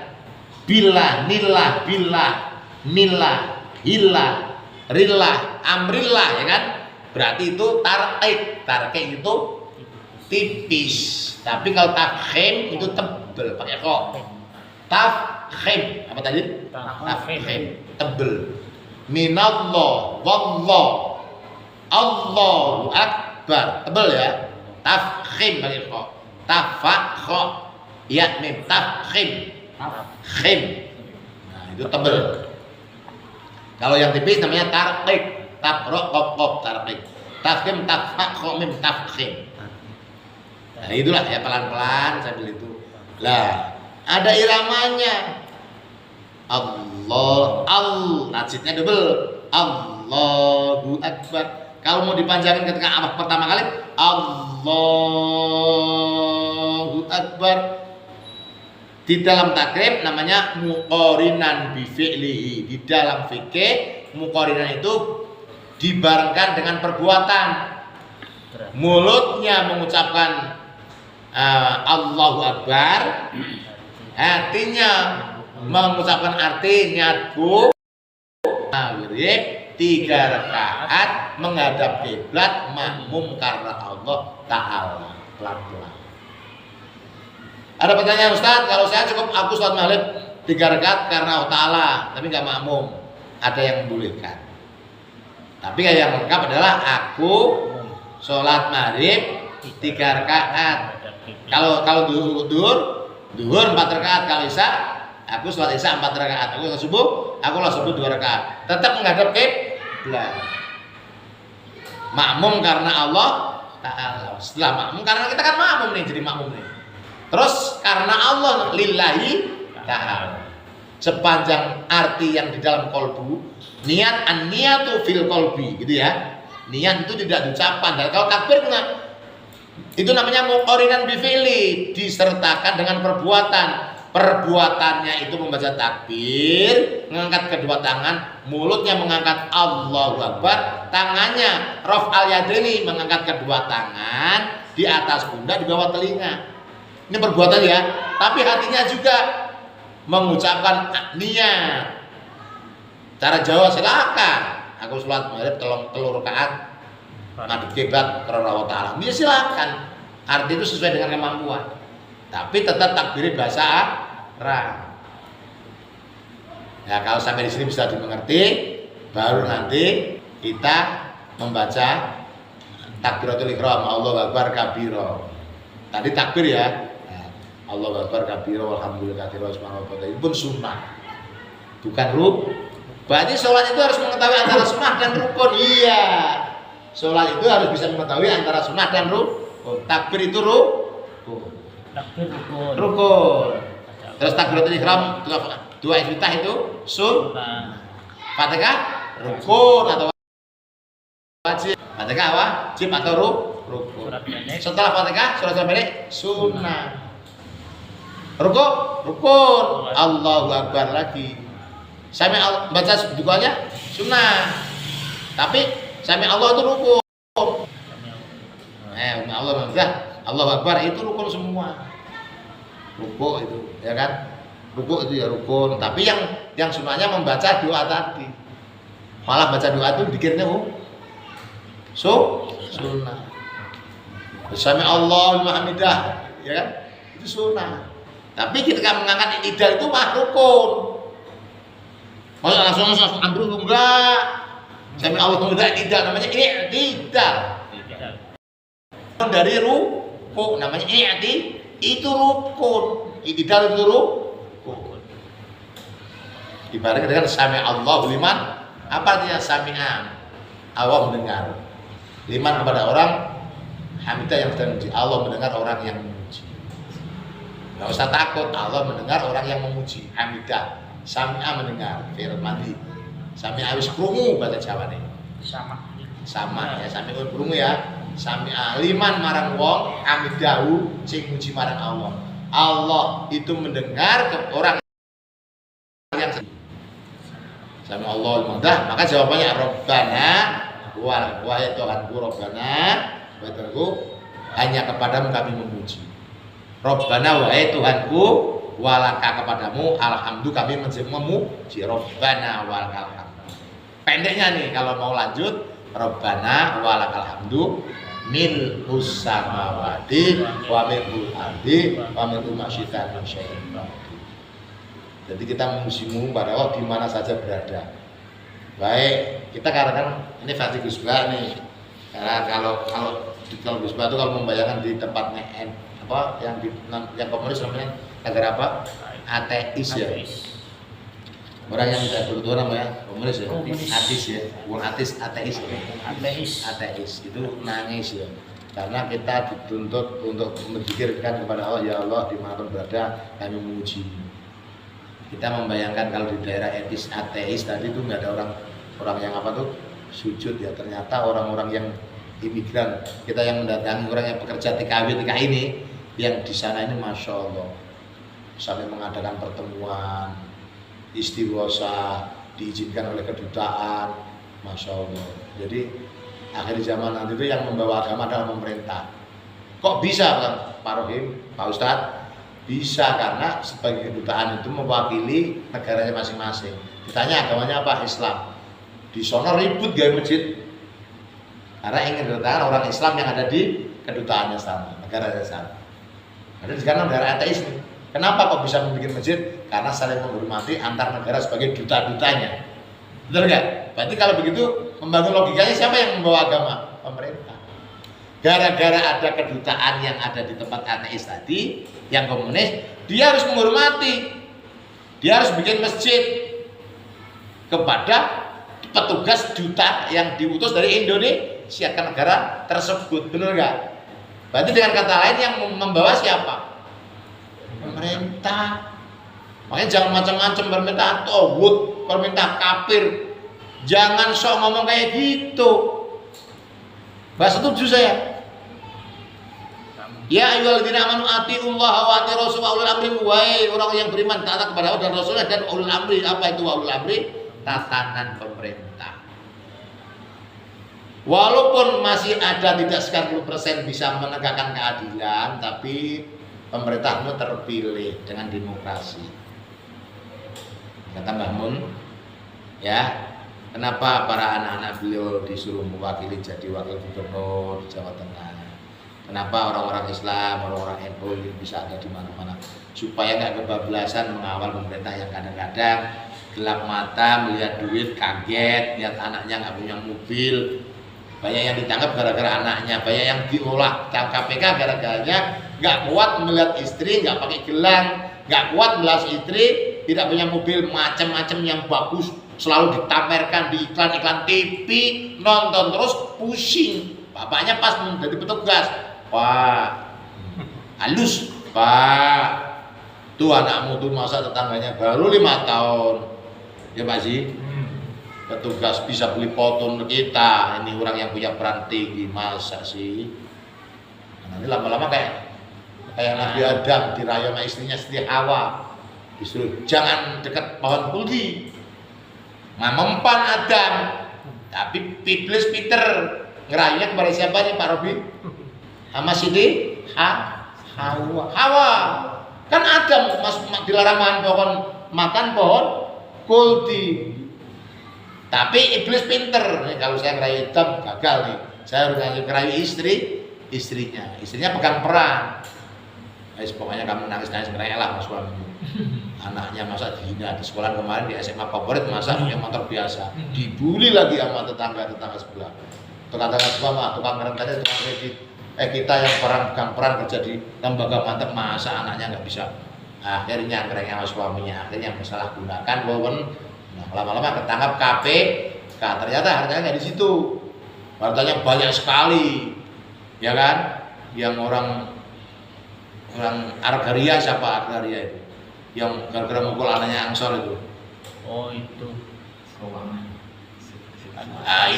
Billah, nilah, billah, milah, hilah, rillah, amrillah ya kan. Berarti itu tarakik itu tipis. Tapi kalau tafkhim itu tebel pakai kok. Tafkhim apa tadi? Tafkhim tebel. Minallah, wallah, Allahu Akbar tebel ya. Tafkhim pakai kok. Tafakho ya mim tafkhim. Khim. Nah, itu tebel. Kalau yang tipis namanya tarakik. Takrok tarakik. Tafkhim tafakho mim tafkhim. Nah, itulah ya pelan-pelan sambil itu. Lah, ada iramanya. Najidnya double. Allahu Akbar. Kalau mau dipanjangin ketika apa pertama kali Allahu Akbar. Di dalam takrib namanya muqorinan bi fi'lihi. Di dalam fikih muqorinan itu dibarengkan dengan perbuatan. Mulutnya mengucapkan Allahu Akbar, hatinya mengucapkan arti niatku maghrib 3 rakaat menghadap kiblat makmum karena Allah Ta'ala. Pelan-pelan. Ada pertanyaan Ustaz, kalau saya cukup aku sholat maghrib 3 rakaat karena Allah Ta'ala tapi nggak makmum, ada yang membolehkan. Tapi yang lengkap adalah aku sholat maghrib 3 rakaat. Kalau duhur 4 rakaat. Kalau isya aku sholat isya 4 rakaat. Aku subuh 2 rakaat. Tetap menghadap kiblat. Makmum karena Allah Ta'ala. Setelah makmum karena kita kan makmum nih, jadi makmum nih. Terus karena Allah lillahi ta'ala. Sepanjang arti yang di dalam kolbu, niat an-niyatu fil kolbi gitu ya. Niat itu tidak diucapkan. Dan kalau takbir Itu namanya muqarinan bi fi'li, disertakan dengan perbuatan. Perbuatannya itu membaca takbir, mengangkat kedua tangan, mulutnya mengangkat Allahu Akbar, tangannya raf'al yadaini, mengangkat kedua tangan di atas pundak, di bawah telinga. Ini perbuatan ya, tapi hatinya juga mengucapkan niat. Cara Jawa silakan. Aku sholat maghrib telur rakaat madhep kiblat karena Allah Ta'ala. Dia silakan. Arti itu sesuai dengan kemampuan. Tapi tetap takbir bahasa Arab. Ya, kalau sampai di sini bisa dimengerti, baru nanti kita membaca takbiratul ihram, Allahu Akbar kabira. Tadi takbir ya. Allahu Akbar kabira walhamdulillah itu pun sunnah. Bukan rukun. Berarti sholat itu harus mengetahui antara sunnah dan rukun. Iya. Sholat itu harus bisa mengetahui antara sunnah dan rukun. Takbir itu rukun. Takbir rukun. Rukun. Terus takbiratul ihram dua iftitah itu sunnah. Fatihah rukun atau wajib. Fatihah wajib atau rukun. Setelah Fatihah surat pendek sunnah. Rukun. Allahu Akbar lagi. Sami Allah baca dukanya sunnah. Tapi sami Allah itu rukun. Allah enggak. Allahu Akbar itu rukun semua. Rukun itu, ya kan? Rukun itu ya rukun. Tapi yang sunnahnya membaca doa tadi. Malah baca doa itu dikirnya sunnah. Sami Allah liman hamidah, ya kan? Itu sunnah. Tapi ketika mengangkat i'tidal itu mah rukun. Langsung ambil enggak. Sami Allah tidak namanya i'tidal. Dari ruku namanya itu rukun. I'tidal itu rukun. Ibarat dengan sami Allah liman, apa artinya sami'an? Allah mendengar. Liman kepada orang hamidah yang sedang memuji. Allah mendengar orang yang memuji. Enggak usah takut, Allah mendengar orang yang memuji. Hamidah. Sami'a mendengar, fi'il madhi. Sami'a wis krungu bahasa Jawane. Sama ya, sami'un krungu ya. Sami'a liman marang wong hamidahu sing muji marang Allah. Allah itu mendengar ke orang yang sami Allah liman. Maka jawabannya Rabbana wahai Tuhanku Rabbana wa Tuhanku hanya kepadamu kami memuji. Rabbana wahai Tuhanku walaka kepadamu alhamdu kami memuji. Rabbana walakal hamdu. Pendeknya nih kalau mau lanjut Rabbana walakal hamdu mil'us samawati wa mil'ul ardi wa mil'u masyita min syai'in ba'du. Jadi kita memujimu pada Allah di mana saja berada. Baik, kita katakan ini versi Gus Bah nih. Karena kalau Gus Bah itu kalau membayangkan di tempatnya apa yang komunis namanya negara apa? Ateis ya. Orang yang tidak bertuhan namanya komunis ya. Ateis ya. Bukan ateis, ateis ya. Ateis itu nangis ya. Karena kita dituntut untuk memikirkan kepada Allah, ya Allah dimanapun berada kami memuji. Kita membayangkan kalau di daerah ateis tadi itu nggak ada orang yang apa tuh sujud ya. Ternyata orang-orang yang imigran kita yang mendatangi, orang yang bekerja TKW TKI ini yang di sana ini masya Allah sampai mengadakan pertemuan istighosa diizinkan oleh kedutaan, masya Allah. Jadi akhir zaman nanti itu yang membawa agama adalah pemerintah. Kok bisa Pak Rohim, Pak Ustadz? Bisa karena sebagai kedutaan itu mewakili negaranya masing-masing. Ditanya agamanya apa? Islam. Di sono ribut gaya masjid karena ingin kedatangan orang Islam yang ada di kedutaannya sana, negaranya sana. Ada di sana negara ateis nih. Kenapa kok bisa membuat masjid? Karena saling menghormati antar negara sebagai duta-dutanya. Betul nggak? Berarti kalau begitu membangun logikanya siapa yang membawa agama? Pemerintah. Gara-gara ada kedutaan yang ada di tempat ateis tadi, yang komunis, dia harus menghormati. Dia harus bikin masjid kepada petugas duta yang diutus dari Indonesia ke negara tersebut. Benar nggak? Berarti dengan kata lain yang membawa siapa? Pemerintah. Makanya jangan macam-macam permintaan togut, permintaan kafir. Jangan sok ngomong kayak gitu. Bahasa setuju saya. Ya ayyuhalladzina amanu atiullaha wa atiur rasul wa ulul amri, wahai orang yang beriman taat kepada Allah dan Rasulnya dan ulul amri. Apa itu ulul amri? Tatanan pemerintah. Walaupun masih ada tidak 90% bisa menegakkan keadilan, tapi pemerintah itu terpilih dengan demokrasi. Kata Mbah Mun, ya, kenapa para anak-anak beliau disuruh mewakili jadi wakil gubernur di Jawa Tengah? Kenapa orang-orang Islam, orang-orang NU ini bisa ada di mana-mana? Supaya nggak kebablasan mengawal pemerintah yang kadang-kadang gelap mata melihat duit, kaget, lihat anaknya nggak punya mobil. Banyak yang ditangkap gara-gara anaknya, banyak yang diolah KPK gara-garanya nggak kuat melihat istri, nggak pakai gelang, nggak kuat melihat istri, tidak punya mobil macam-macam yang bagus, selalu ditamerkan di iklan-iklan TV, nonton terus pusing. Bapaknya pas menjadi petugas, Pak, halus, Pak, tuh anakmu tuh masa tetangganya baru 5 tahun, ya Pak sih, petugas bisa beli foto kita, ini orang yang punya peran tinggi, masa sih, nanti lama-lama kayak Nabi Adam dirayu sama istrinya Siti Hawa, disuruh jangan dekat pohon kuldi, mempan Adam, tapi Iblis Peter ngerayunya kepada siapa nih Pak Robi? Sama Siti Hawa. Kan Adam dilarang makan pohon kuldi. Tapi iblis pinter. Nih, kalau saya ngerayu Adam gagal nih. Saya harus ngerayu istrinya. Istrinya pegang peran. Pokoknya kamu nangis-nangis ngerela mas suamimu. Anaknya masa dihina di sekolah kemarin di SMA favorit masa punya motor biasa. Dibully lagi sama tetangga sebelah. Tukang sebelah, tukang ngerentannya, tukang kredit. Kita yang peran kerja di lembaga mantep masa anaknya nggak bisa. Akhirnya ngerengnya sama suaminya, akhirnya masalah gunakan wawen. Nah, lama-lama ketangkap KPK, ternyata hartanya nggak di situ. Hartanya banyak sekali, ya kan? Yang orang agraria, siapa agraria itu? Yang gara-gara mukul anaknya Angsor itu. Oh itu.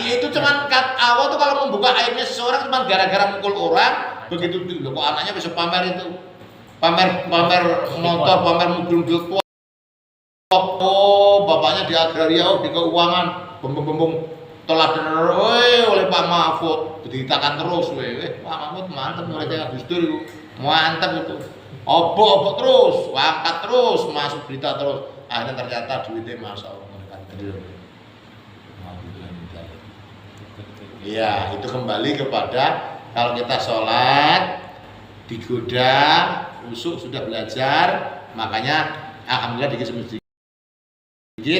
Itu cuman awal tuh kalau membuka aibnya seseorang cuma gara-gara mukul orang, begitu kok anaknya bisa pamer itu, pamer motor, pamer mobil tua. Oh, bapaknya di agraria, di keuangan, bembung teladan, oleh Pak Mahfud, diceritakan terus, Pak Mahfud mantep mulai Gus Dur itu, mantep itu, obok terus, angkat terus, masuk berita terus, akhirnya ternyata duitnya masuk mereka triliun. Iya, itu kembali kepada kalau kita sholat digoda, usuk sudah belajar, makanya alhamdulillah dikit-sedikit.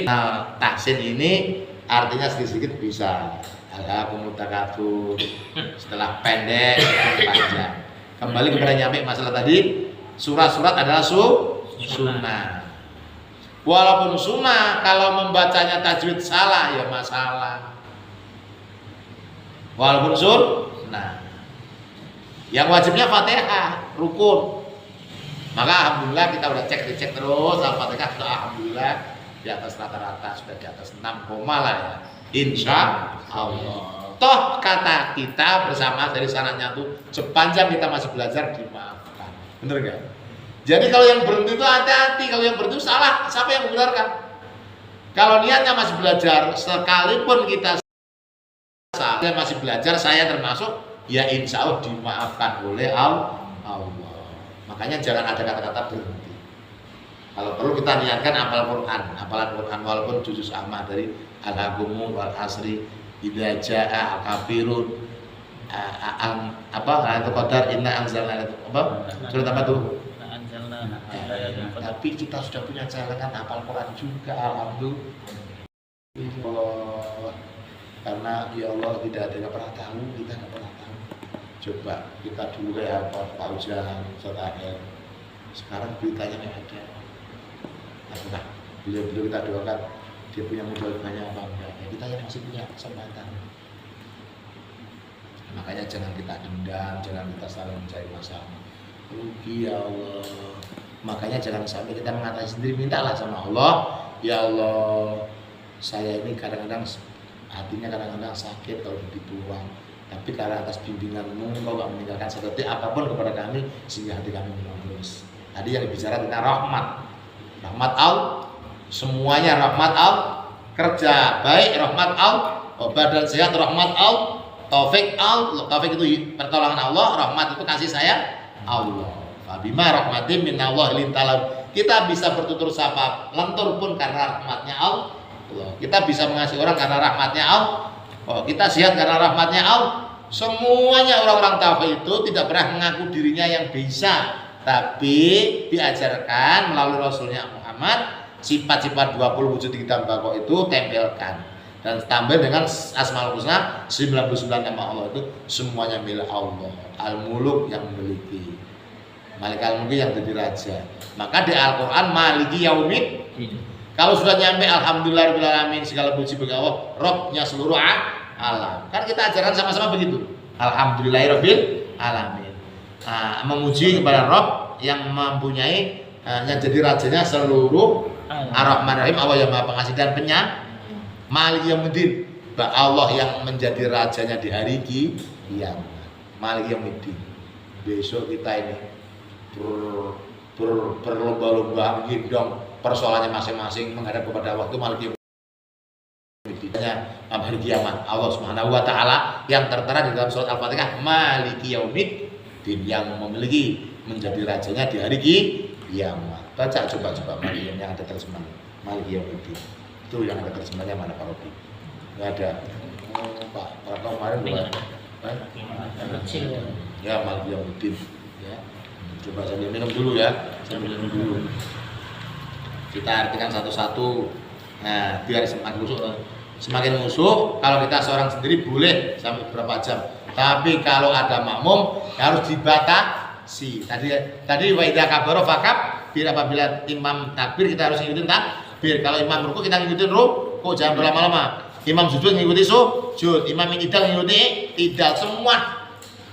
Nah, tahsin ini artinya sedikit-sedikit bisa. Agak kumutakatur setelah pendek panjang. Kembali kepada nyampe masalah tadi, surat-surat adalah sunnah. Walaupun sunnah, kalau membacanya tajwid salah ya masalah. Walaupun sunnah, yang wajibnya Fatihah, rukun. Maka alhamdulillah kita udah cek terus Al-Fatihah sudah alhamdulillah di atas rata-rata, sudah di atas 6, lah ya. Insya Allah. Toh kata kita bersama dari sananya tuh sepanjang kita masih belajar dimaafkan. Bener gak? Jadi kalau yang berhenti itu hati-hati, kalau yang berhenti salah, siapa yang membenarkan? Kalau niatnya masih belajar, sekalipun kita saya masih belajar, saya termasuk, ya insya Allah dimaafkan oleh Allah. Makanya jangan ada kata-kata berhenti. Kalau perlu kita niatkan hafalan Quran walaupun juz amma dari Al-Haqqum wal Asri, idza jaa al-kafirun, Lailatul Qadar, inna anzalna surat apa tuh? Tapi kita sudah punya cadangan hafal Quran juga, alhamdulillah. Karena ya Allah tidak pernah tahu, kita nggak pernah tahu. Coba kita dulu kayak Pak Ujang, Ustaz Akhir. Sekarang beritanya nggak ada. Apakah beliau kita doakan dia punya modal banyak apa enggak? Ya, kita yang masih punya kesempatan. Makanya jangan kita dendam, jangan kita saling mencari masalah. Rugi ya Allah. Makanya jangan sampai kita mengatasi sendiri, mintalah sama Allah. Ya Allah, saya ini kadang-kadang hatinya kadang-kadang sakit kalau dituang, Tapi karena atas bimbinganmu Engkau gak meninggalkan satu detik apapun kepada kami sehingga hati kami mulus. Tadi yang bicara tentang rahmat. Rahmat Allah, semuanya rahmat Allah, kerja baik rahmat Allah, badan sehat rahmat Allah, taufik Allah. Taufik itu pertolongan Allah, rahmat itu kasih sayang Allah. Fabima rahmatin minallah lintalam. Kita bisa bertutur sapa lentur pun karena rahmatnya Allah. Kita bisa mengasihi orang karena rahmatnya Allah. Kita sehat karena rahmatnya Allah. Semuanya orang-orang tauhid itu tidak pernah mengaku dirinya yang bisa, tapi diajarkan melalui Rasulnya Muhammad sifat-sifat 20 wujud hitam bako itu tempelkan dan tambah dengan Asmaul Husna 99 nama Allah itu semuanya milik Allah. Al-Muluk yang memiliki, Malik al-Mulki yang jadi raja. Maka di Al-Quran Maliki Yaumiddin, kalau sudah nyampe Alhamdulillahirabbil alamin, segala puji bagi Allah, Rabbnya seluruh alam. Kan kita ajarkan sama-sama begitu. Alhamdulillahirabbil alamin. Memuji kepada Rabb yang mempunyai yang jadi rajanya seluruh Ar-Rahman Rahim, Allah yang Maha Pengasih dan Penyayang. Malik Yaumiddin, Allah yang menjadi rajanya di hari kiamat. Malik Yaumiddin. Besok kita ini berlomba-lomba menggendong persoalannya masing-masing menghadap kepada waktu Malik Yaumiddin. Hari kiamat, Allah Subhanahu wa taala yang tertera di dalam surat Al-Fatihah, Maliki Yaumiddin, yang memiliki menjadi rajanya di hari kiamat. Baca coba Maliki yang ada terjemahannya. Maliki Yaumiddin. Itu yang ada terjemahnya mana Pak Robi? Enggak ada. Pak kemarin buat. Ya Maliki Yaumiddin. Ya. Coba sambil minum dulu ya. Sambil minum dulu. Kita artikan satu-satu. Nah, biar semakin musuh. Kalau kita seorang sendiri boleh sampai berapa jam. Tapi kalau ada makmum harus dibatasi. Tadi wa idza kabara fakab, apabila imam takbir kita harus ngikutin takbir. Kalau imam ruku kita ngikutin ruku, jangan berlama-lama. Imam sujud ngikuti sujud, imam i'tidal ngikuti i'tidal. Semua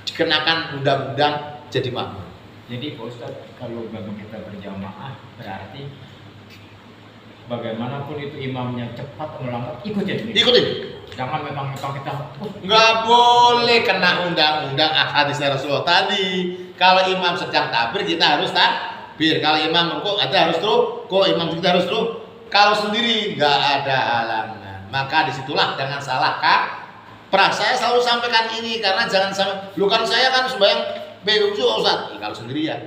dikenakan undang-undang jadi makmum. Jadi Pak Ustadz, kalau bagi kita berjamaah berarti bagaimanapun itu imamnya cepat atau lambat ikutin. Jangan memang kita nggak boleh kena undang-undang hadis Rasulullah tadi. Kalau imam sedang takbir kita harus takbir. Kalau imam ruku kita harus ruku, imam kita harus ruku. Kalau sendiri nggak ada halangan, maka disitulah jangan salah kaprah. Saya selalu sampaikan ini karena jangan sampai. Kan saya kan sembahyang begitu Ustaz. Kalau sendirian.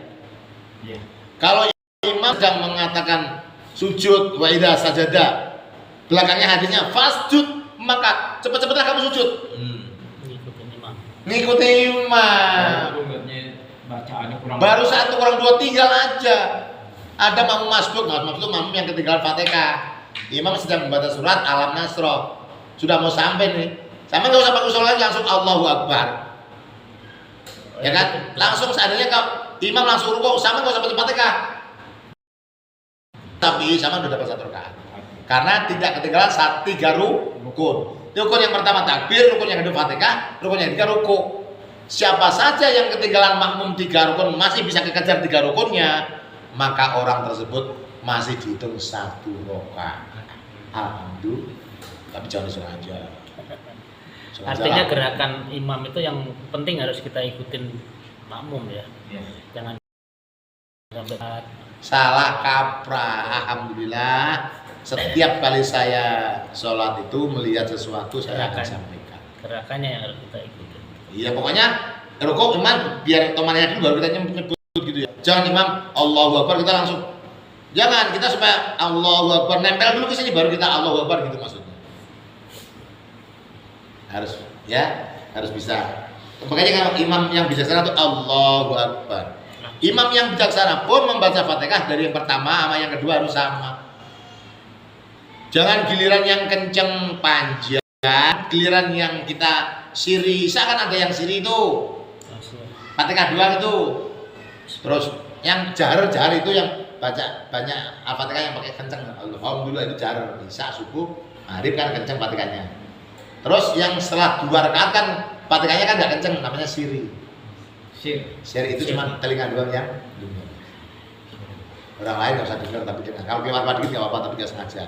Ya. Kalau imam sedang mengatakan sujud wa idza sajada, belakangnya hadisnya fasjud, maka cepat-cepatlah kamu sujud. Ngikutin imam. Bacaannya kurang. Baru 1 kurang 2 tinggal aja. Ada makmum masbuk, maksud makmum yang ketinggalan Fatihah. Imam sedang membaca surat Alam Nasra. Sudah mau sampai nih. Sama enggak usah pakai sholat langsung Allahu Akbar. Ya kan? Langsung seandainya kalau imam langsung rukuk, sama enggak usah baca Fatihah. Tapi sama udah dapat 1 rakaat. Karena tidak ketinggalan 3 rukun. Rukun yang pertama takbir, rukun yang kedua Fatihah, rukun yang ketiga rukuk. Siapa saja yang ketinggalan makmum 3 rukun masih bisa kekejar 3 rukunnya, maka orang tersebut masih dihitung 1 rakaat. Alhamdulillah. Tapi jangan disengaja. Artinya gerakan imam itu yang penting harus kita ikutin makmum ya. Jangan sampai salah kaprah. Alhamdulillah setiap kali saya sholat itu melihat sesuatu saya akan sampaikan gerakannya yang harus kita ikuti. Iya pokoknya rukuk imam biar temannya dulu baru kita nyebut gitu ya. Jangan imam Allahu Akbar kita langsung. Jangan, kita supaya Allahu Akbar nempel dulu ke sini baru kita Allahu Akbar gitu maksudnya. Harus bisa. Makanya kalau imam yang bijaksana itu Allahu Akbar. Imam yang bijaksana pun membaca Fatihah dari yang pertama sama yang kedua harus sama. Jangan giliran yang kenceng panjang, giliran yang kita siri, kan ada yang siri itu Fatihah doang itu. Terus yang jahar itu yang baca banyak Al-Fatihah yang pakai kenceng. Alhamdulillah itu jahar, bisa subuh, maghrib kan kenceng Fatihahnya. Terus yang setelah 2 rakaat kan Fatihahnya kan enggak kenceng, namanya siri. Siri itu cuma telinga doang yang dengar. Orang lain nggak usah dengar tapi dengar. Kalau keluar dikit nggak apa-apa tapi nggak sengaja.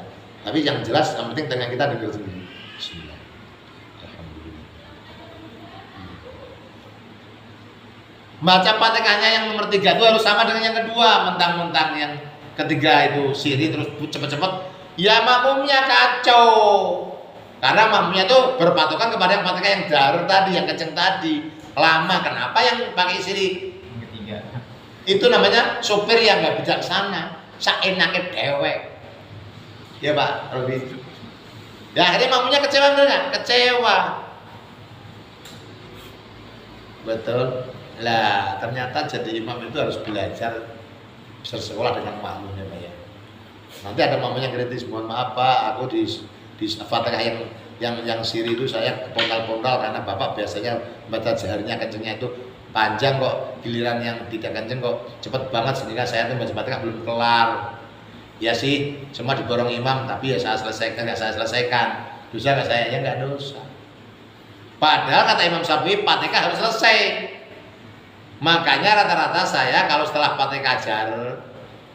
Tapi yang jelas yang penting telinga kita dengar sendiri. Bismillah. Alhamdulillah. Baca Fatihahnya yang nomor 3 itu harus sama dengan yang kedua. Mentang-mentang yang ketiga itu siri terus cepet-cepet, ya makmumnya kacau. Karena makmumnya tuh berpatokan kepada yang Fatihah yang dar tadi, yang kenceng tadi. Lama, kenapa yang pakai siri? Yang ketiga. Itu namanya sopir yang nggak bijaksana, saenake dewek. Ya Pak, lebih. Ya akhirnya makmumnya kecewa bener nggak? Kecewa. Betul. Lah ternyata jadi imam itu harus belajar bersekolah dengan makmumnya Pak ya. Nanti ada makmumnya kritis, mohon maaf Pak, aku di Fatihah yang siri itu saya pondal-pondal karena Bapak biasanya baca jaharnya kencengnya itu panjang kok, giliran yang tidak kenceng kok cepet banget sehingga saya tuh baca Fatihah belum kelar. Ya sih, semua diborong imam tapi ya saya selesaikan, nggak saya selesaikan. Dosa nggak saya? Ya nggak dosa. Padahal kata Imam Syafi'i Fatihah harus selesai. Makanya rata-rata saya kalau setelah Fatihah jar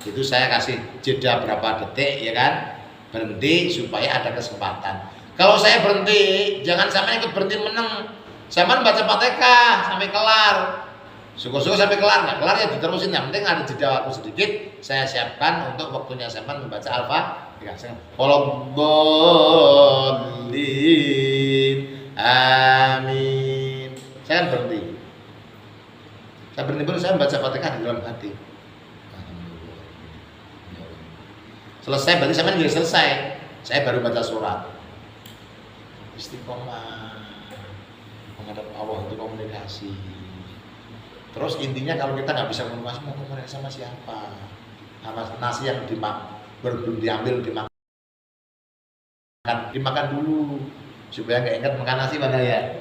itu saya kasih jeda berapa detik ya kan, berhenti supaya ada kesempatan. Kalau saya berhenti, jangan sampai ikut berhenti meneng. Zaman baca Fatihah sampai kelar. Syukur-syukur sampai kelar, nggak kelar ya diterusin. Yang penting ada jeda waktu sedikit, saya siapkan untuk waktunya zaman membaca Al-Fatihah. Amin. Saya kan berhenti. Saya berhenti dulu, saya membaca Fatihah di dalam hati. Selesai, berarti saya juga selesai. Saya baru baca surat. Istiqomah menghadap Allah untuk komunikasi. Terus intinya kalau kita nggak bisa komunikasi, mau komunikasi sama siapa? Sama nasi yang belum diambil dimakan dulu supaya nggak ingat makan nasi pada ya.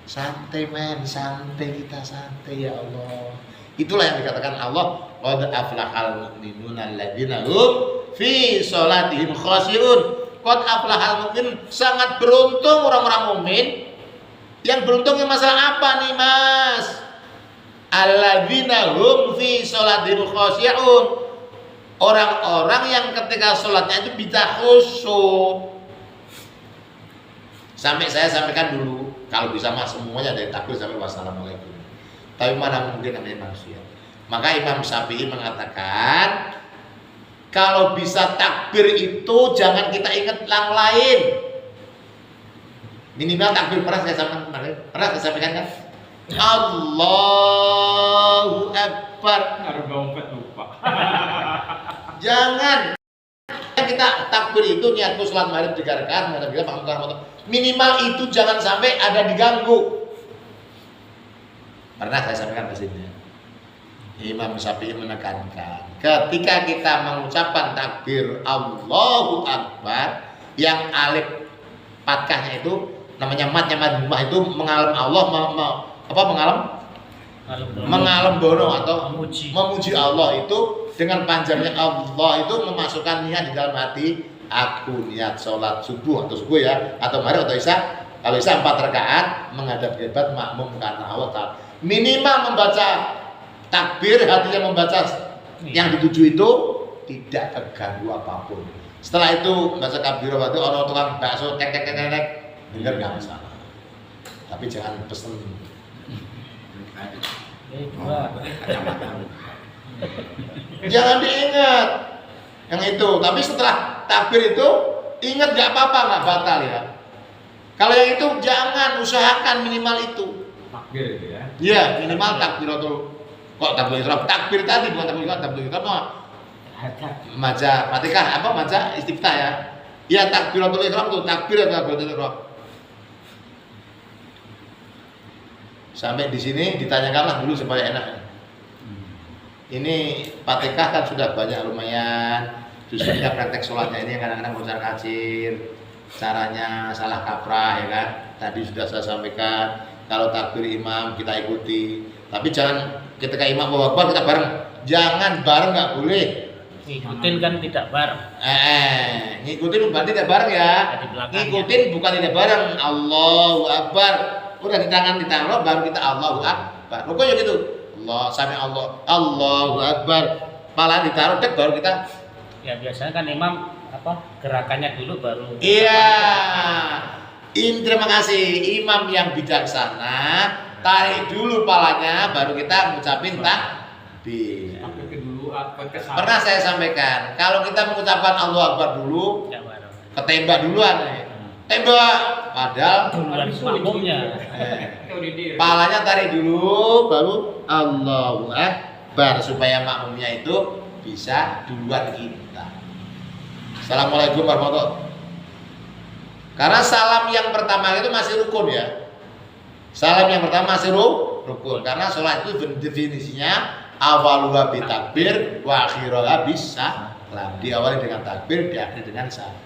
Santai men, santai kita santai ya Allah. Itulah yang dikatakan Allah, qad aflahal mu'minuna alladzina hum fi sholatihim khashi'un. Qad aflahal mu'min, sangat beruntung orang-orang mukmin. Yang beruntungnya masalah apa nih Mas? Alladzina hum fi sholatihim khashi'un. Orang-orang yang ketika sholatnya itu bisa khusyuk. Sampai saya sampaikan dulu, kalau bisa mas semuanya dari takbir sampai wassalamualaikum. Tapi mana mungkin namanya manusia. Maka Imam Syafi'i mengatakan, kalau bisa takbir itu jangan kita ingat yang lain. Minimal takbir pernah saya sampaikan kan? Allahu Akbar. Harus dompet lupa. Jangan. Kita takbir itu niatku sholat maghrib 3 rakaat, minimal itu jangan sampai ada diganggu. Pernah saya sampaikan ke sini. Imam Syafi'i menekankan, ketika kita mengucapkan takbir Allahu Akbar, yang alif fathahnya itu namanya matnya madmumah itu mengalam Allah, mengalam bono atau memuji Allah itu dengan panjangnya Allah itu memasukkan niat di dalam hati. Aku niat sholat subuh atau subuh ya, atau maghrib atau isya. Kalau isya 4 rakaat menghadap kiblat makmum karena Allah Ta'ala. Minimal membaca takbir, hatinya membaca yang dituju itu tidak terganggu apapun. Setelah itu baca takbir waktu orang tukang bakso tek dengar nggak masalah. Tapi jangan pesen. Jangan diingat yang itu. Tapi setelah takbir itu ingat nggak apa-apa, nggak batal ya. Kalau yang itu jangan, usahakan minimal itu. Takbir itu ya. Iya, minimal takbiratul. Kok takbir ihram? Takbir tadi bukan takbir ihram, takbir ihram mah maca Fatihah apa maca istiftah ya. Iya, takbiratul ihram tuh, takbir atau takbiratul ihram. Sampai di sini ditanyakanlah dulu supaya enak. Ini Fatihah kan sudah banyak lumayan. Justru kita praktek sholatnya ini kadang-kadang bocor kacir, caranya salah kaprah ya kan. Tadi sudah saya sampaikan. Kalau takbir imam kita ikuti. Tapi jangan ketika imam Allahu Akbar kita bareng. Jangan bareng, nggak boleh. Ngikutin kan tidak bareng. Ngikutin bukan tidak bareng ya. Ngikutin bukan tidak bareng. Allahu Akbar. Udah di tangan ditaruh baru kita Allahu Akbar. Rukuknya gitu. Allah sampai Allah. Allahu Akbar. Pala ditaruh dek baru kita. Ya biasanya kan imam gerakannya dulu baru. Iya. Terima kasih imam yang bijaksana tarik dulu palanya, baru kita ngucapin takbir. Tapi dulu kesalahan. Pernah saya sampaikan, kalau kita mengucapkan Allahu Akbar dulu, ketembak duluan, tembak, padahal duluan makmumnya. palanya tarik dulu, baru Allahu Akbar supaya makmumnya itu bisa duluan kita. Assalamualaikum warahmatullahi wabarakatuh. Karena salam yang pertama itu masih rukun ya. Salam yang pertama masih rukun. Karena sholat itu definisinya awaluha bitakbir wa akhiruha bisalam. Diawali dengan takbir, diakhiri dengan salam.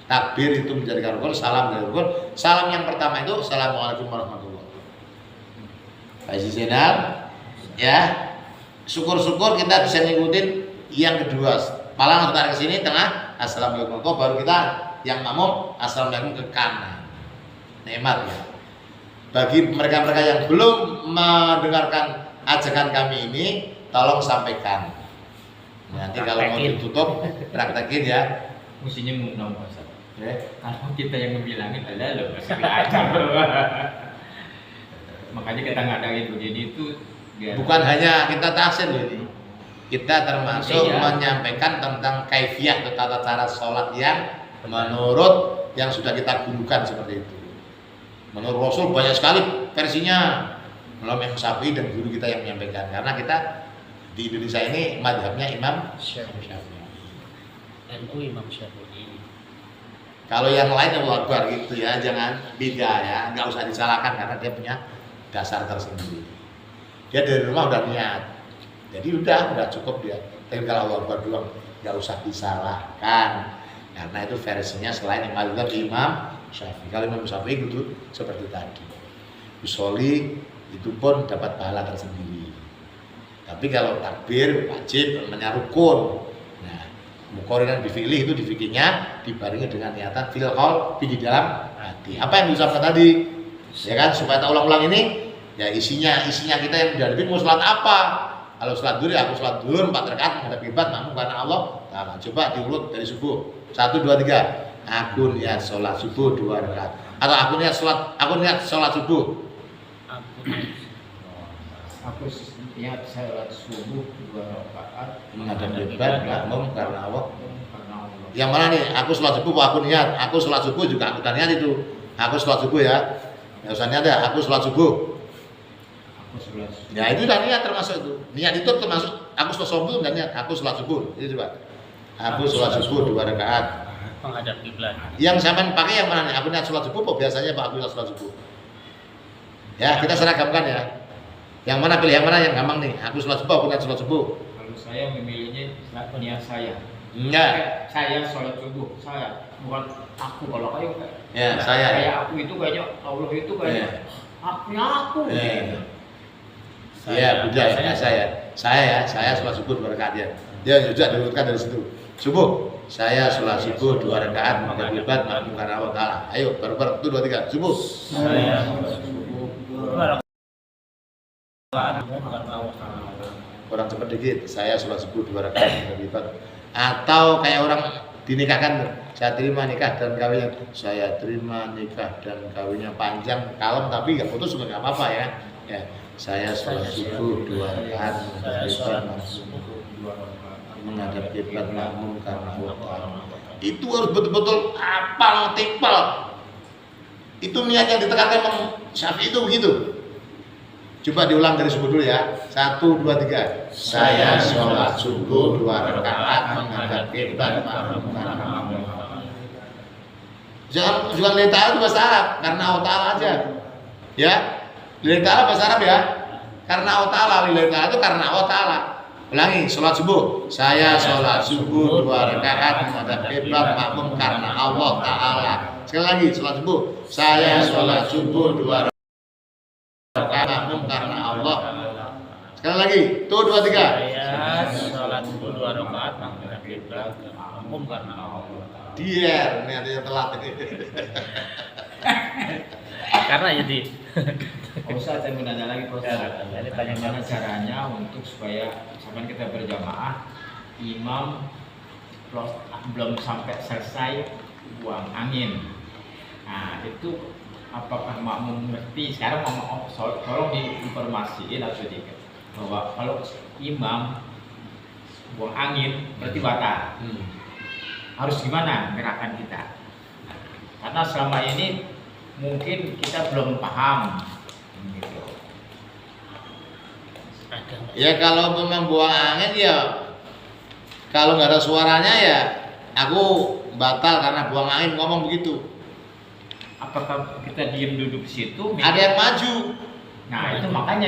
Takbir itu menjadikan rukun, salam dari rukun. Salam yang pertama itu assalamualaikum warahmatullahi wabarakatuh. Pak Zainal, ya. Syukur-syukur kita bisa ngikutin yang kedua. Pala langsung tarik ke sini tengah, assalamualaikum. Baru kita yang makmum assalamualaikum ke kanan. Nikmat ya. Bagi mereka-mereka yang belum mendengarkan ajakan kami ini, tolong sampaikan. Nanti kalau mau ditutup, praktekin ya. Mestinya ngundang Ustaz. Kalau kita yang membilangin adalah masih belajar. Makanya kita ngadain itu. Jadi itu bukan hanya kita tahsin ini. Kita termasuk menyampaikan tentang kaifiyah atau tata cara sholat yang menurut yang sudah kita gurukan seperti itu. Menurut Rasul banyak sekali versinya. Belum Imam Syafi'i dan guru kita yang menyampaikan. Karena kita di Indonesia ini madhabnya Imam Syafi'i. NU Imam Syafi'i. Kalau yang lain Allah Akbar gitu ya, jangan beda ya, nggak usah disalahkan karena dia punya dasar tersendiri. Dia dari rumah udah niat, jadi udah cukup dia. Tapi kalau Allah Akbar doang, nggak usah disalahkan. Karena itu versinya selain yang ada di Imam Syafi'i. Kalau Imam Syafi'i itu seperti tadi, usholi itu pun dapat pahala tersendiri. Tapi kalau takbir wajib menyarukun. Nah, mukorinan bifilih itu difikirnya dibarengi dengan niatan fil qalbi di dalam hati. Apa yang diucapkan tadi? Ya kan supaya tak ulang-ulang ini, ya isinya kita yang dihadapin mau sholat apa? Kalau sholat duhur ya aku sholat duhur 4 rakaat menghadap kiblat makmum karena Allah. Nah, coba diurut dari subuh. 1, 2, 3. Aku niat sholat subuh 2 rakaat. Atau aku niat sholat subuh. Aku niat sholat subuh 2 rakaat Menghadap kiblat makmum karena Allah. Yang mana nih? Aku sholat subuh, aku niat. Aku sholat subuh juga aku niat itu. Aku sholat subuh ya. Nggak usah niat ya. Aku sholat subuh. Ya itu udah niat termasuk itu. Niat itu termasuk aku sholat subuh dan niat. Aku sholat subuh. Itu coba. Aku sholat subuh 2 rakaat menghadap kiblat. Yang sampean pakai yang mana nih? Aku niat sholat subuh kok biasanya Pak aku sholat subuh. Ya kita seragamkan ya. Yang mana pilih yang mana yang gampang nih? Aku sholat subuh, aku niat sholat subuh. Kalau saya memilihnya niat saya. Enggak. Saya sholat subuh, saya bukan aku. Kalau kayak Ya saya. Kayak aku itu kayaknya Allah itu kayaknya aku. Iya, beda ya saya sholat subuh 2 rakaat ya. Dia juga diurutkan dari situ. Subuh, saya sholat subuh 2 rakaat menghadap kiblat makmum karena Allah Taala. Ayo, bareng-bareng 1, 2, 3. Subuh. Saya subuh 2 rakaat. Orang cepat dikit. Saya sholat subuh 2 rakaat menghadap kiblat. Atau kayak orang dinikahkan, saya terima nikah dan kawinnya. Saya terima nikah dan kawinnya panjang, kalem tapi nggak putus juga nggak apa-apa ya. Ya. Saya sholat subuh 2 rakaat menghadap kiblat makmum karena Allah. Itu harus betul-betul apal tipal. Itu niat yang ditekankan Imam Syafi'i itu begitu. Coba diulang dari subuh dulu ya. 1, 2, 3. Saya sholat subuh 2 rakaat menghadap kiblat makmum karena Allah. Jangan lillahi ta'ala itu bahasa Arab karena Allah Ta'ala aja. Ya. Lillahi ta'ala bahasa Arab ya. Karena Allah Ta'ala, lillahi ta'ala itu karena Allah Ta'ala. Ulangi, sholat subuh. Saya sholat subuh 2 rakaat menghadap kiblat makmum karena Allah Ta'ala. Sekali lagi, sholat subuh. Saya sholat subuh 2 rakaat makmum karena Allah. Sekali lagi, tuh 2, 3. Saya sholat subuh 2 rakaat menghadap kiblat makmum karena Allah. Dia, ini ada yang telat. Karena jadi Ustaz, saya mau nanya lagi Ustaz. Ini tanya Bagaimana caranya untuk supaya sampai kita berjamaah, imam belum sampai selesai buang angin. Nah itu apakah makmum ngerti? Sekarang tolong diinformasiin atau dikit bahwa kalau imam buang angin berarti batal. Harus gimana gerakan kita? Karena selama ini mungkin kita belum paham. Gitu. Ya kalau memang buang angin ya, kalau nggak ada suaranya ya aku batal karena buang angin, ngomong begitu. Apakah kita diem duduk di situ? Ada yang maju. Nah itu makanya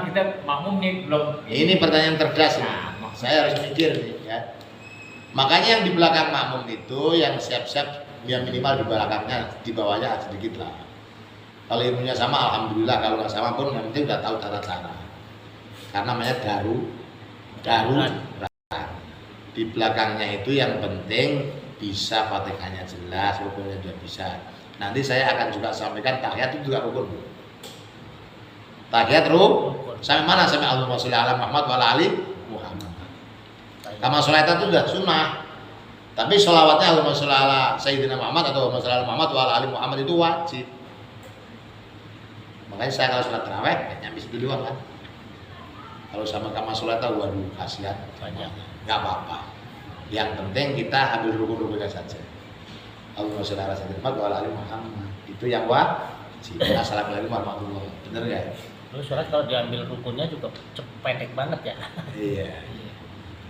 kita makmum nih belum. Ini pertanyaan cerdas. Nah, saya harus mikir nih ya. Makanya yang di belakang makmum itu yang siap-siap, yang minimal di belakangnya, di bawahnya sedikit lah. Kalau ilmunya sama alhamdulillah, kalau nggak sama pun yang penting udah tahu tata cara. Karena namanya darurat. Di belakangnya itu yang penting bisa Fatihahnya jelas, rukunnya juga bisa. Nanti saya akan juga sampaikan tahiyat itu juga rukun. Tahiyat rukun. Sampai mana? Sampai Allahumma sholli ala Muhammad wa ala ali Muhammad. Kama sholat itu sudah sunnah. Tapi sholawatnya Allahumma sholli ala Sayyidina Muhammad atau Allahumma sholli ala Muhammad wa ala ali Muhammad itu wajib. Makanya saya kalau sholat tarawih nyampe situ doang kan. Kalau sama kama sholat itu waduh kasihan banyak. Enggak apa-apa. Yang penting kita ambil rukun-rukunnya saja. Allahumma sholli ala Sayyidina Muhammad wa ala ali Muhammad. Itu yang wajib. Assalamualaikum warahmatullahi wabarakatuh. Bener enggak? Terus sholat kalau diambil rukunnya juga pendek banget ya. Iya.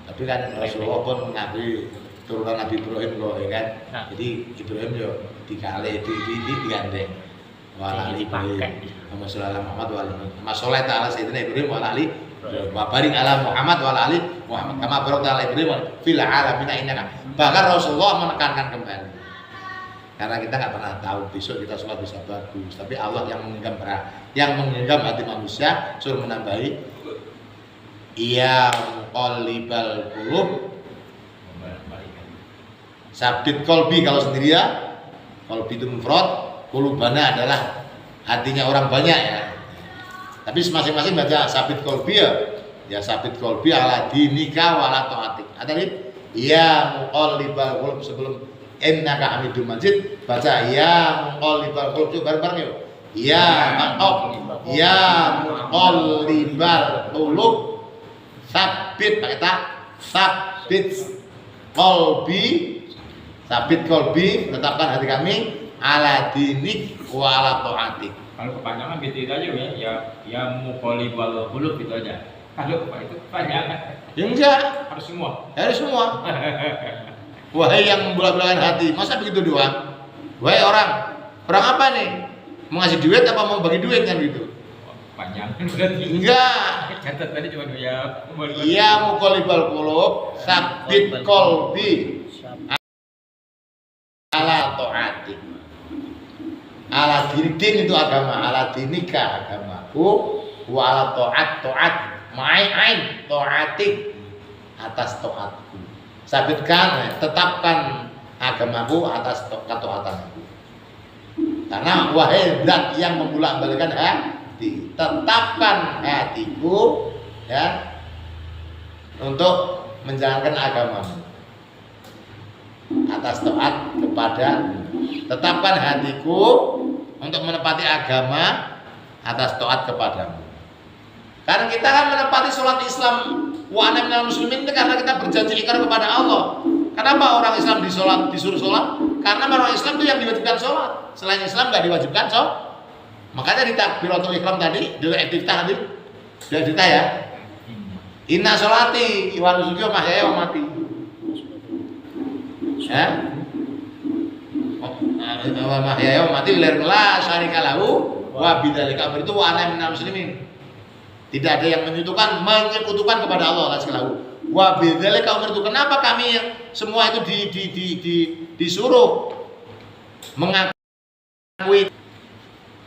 Tapi kan Rasulullah pun mengakui turunan Nabi Ibrahim loh, ya kan. Nah. Jadi Ibrahim yo dikali digandeng. Wala ali dipakai. Muhammad sallallahu Muhammad wa ali. Masalah ta'ala Sayyidina Ibrahim wa ali wa barik ala Muhammad wa ali Muhammad kama barakta ala Ibrahim fil alamin innaka. Bahkan Rasulullah menekankan kembali. Karena kita nggak pernah tahu besok kita sholat bisa bagus, tapi Allah yang menggenggam hati manusia suruh menambahi iya qalibal qulub sabit kolbi. Kalau sendiri ya kolbi itu mufrad, qulubana adalah hatinya orang banyak ya, tapi masing-masing baca sabit kolbi ya sabit kolbi ala dinika wala taatik. Ada nih iya qalibal qulub sebelum innaka hamidum majid baca ya qalibal qulub bareng-bareng yuk. Ya qalibal qulub sabit pakai tak sabit kolbi tetapkan hati kami ala dinik wa ala taatik. Kalau kepanjangan gitu aja ya muqallibal qulub gitu aja. Kalau itu kepanjangan Ya enggak, harus semua. harus semua. Wahai yang membolak-balikan hati, masa begitu doang? Wahai orang apa nih? Mau ngasih duit apa mau bagi duit kan gitu? Panjang berarti. Enggak. Catat tadi cuma ya. Iya muqallibal qulub sabit qalbi ala taatik. Ala din itu agama, ala dinika agamaku, wa ala taat ma'ain taatik atas taatku. Sabitkan, tetapkan agamaku atas ketaatanku. Karena wahai zat yang membolak-balikan hati, tetapkan hatiku ya untuk menjalankan agamamu atas taat kepadamu. Tetapkan hatiku untuk menepati agama atas taat kepadamu. Karena kita kan menepati sholat Islam wa ana minal muslimin itu karena kita berjanji ikrar kepada Allah. Kenapa orang Islam disuruh sholat? Karena orang Islam itu yang diwajibkan sholat. Selain Islam nggak diwajibkan sholat. Makanya di takbiratul ihram tadi, di iftitah tadi, sudah cerita ya. Inna sholati wa nusuki wa mahyaya wa mati. Ya. Wa mahyaya wa mati lillahi la syarika lahu wa bidzalika itu wa ana minal muslimin. Tidak ada yang menyekutukan kepada Allah Subhanahu wa bidzalika itu. Kenapa kami semua itu disuruh mengakui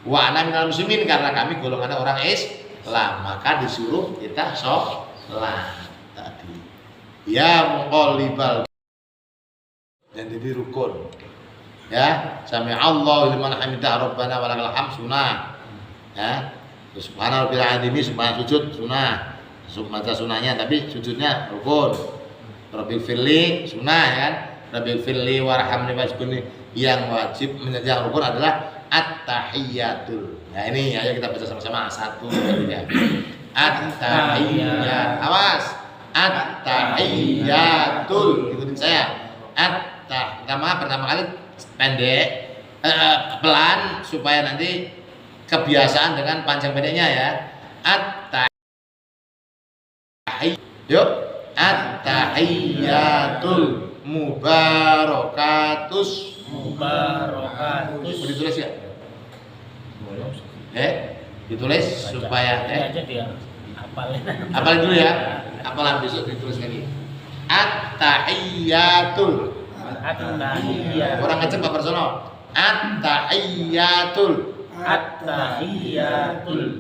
wa ana minal muslimin karena kami golongan orang Islam, maka disuruh kita sholat tadi. Ya muqallibal dan jadi rukun. Ya, sami Allahu liman hamidah rabbana walakal hamd sunnah. Ya. Subhanallah bil adimi subhan sujud sunnah. Baca sunnahnya tapi sujudnya rukun. Rabbil firli sunnah kan. Rabbil firli warhamni wasbuni yang wajib yang rukun adalah at-tahiyyatul. Nah ini ayo kita baca sama-sama 1 2 3. At-tahiyyat. Awas. At-tahiyyatul. Ikutin saya. Pertama kali pendek, pelan supaya nanti kebiasaan dengan panjang pendeknya ya. Yuk, at-tahiyyatul mubarakatus. Ditulis ya? Ditulis supaya aja dia hafalin dulu ya. Hafalan besok ditulis lagi. At-tahiyyatul. Orang ngecek Pak Persono. At-tahiyyatul.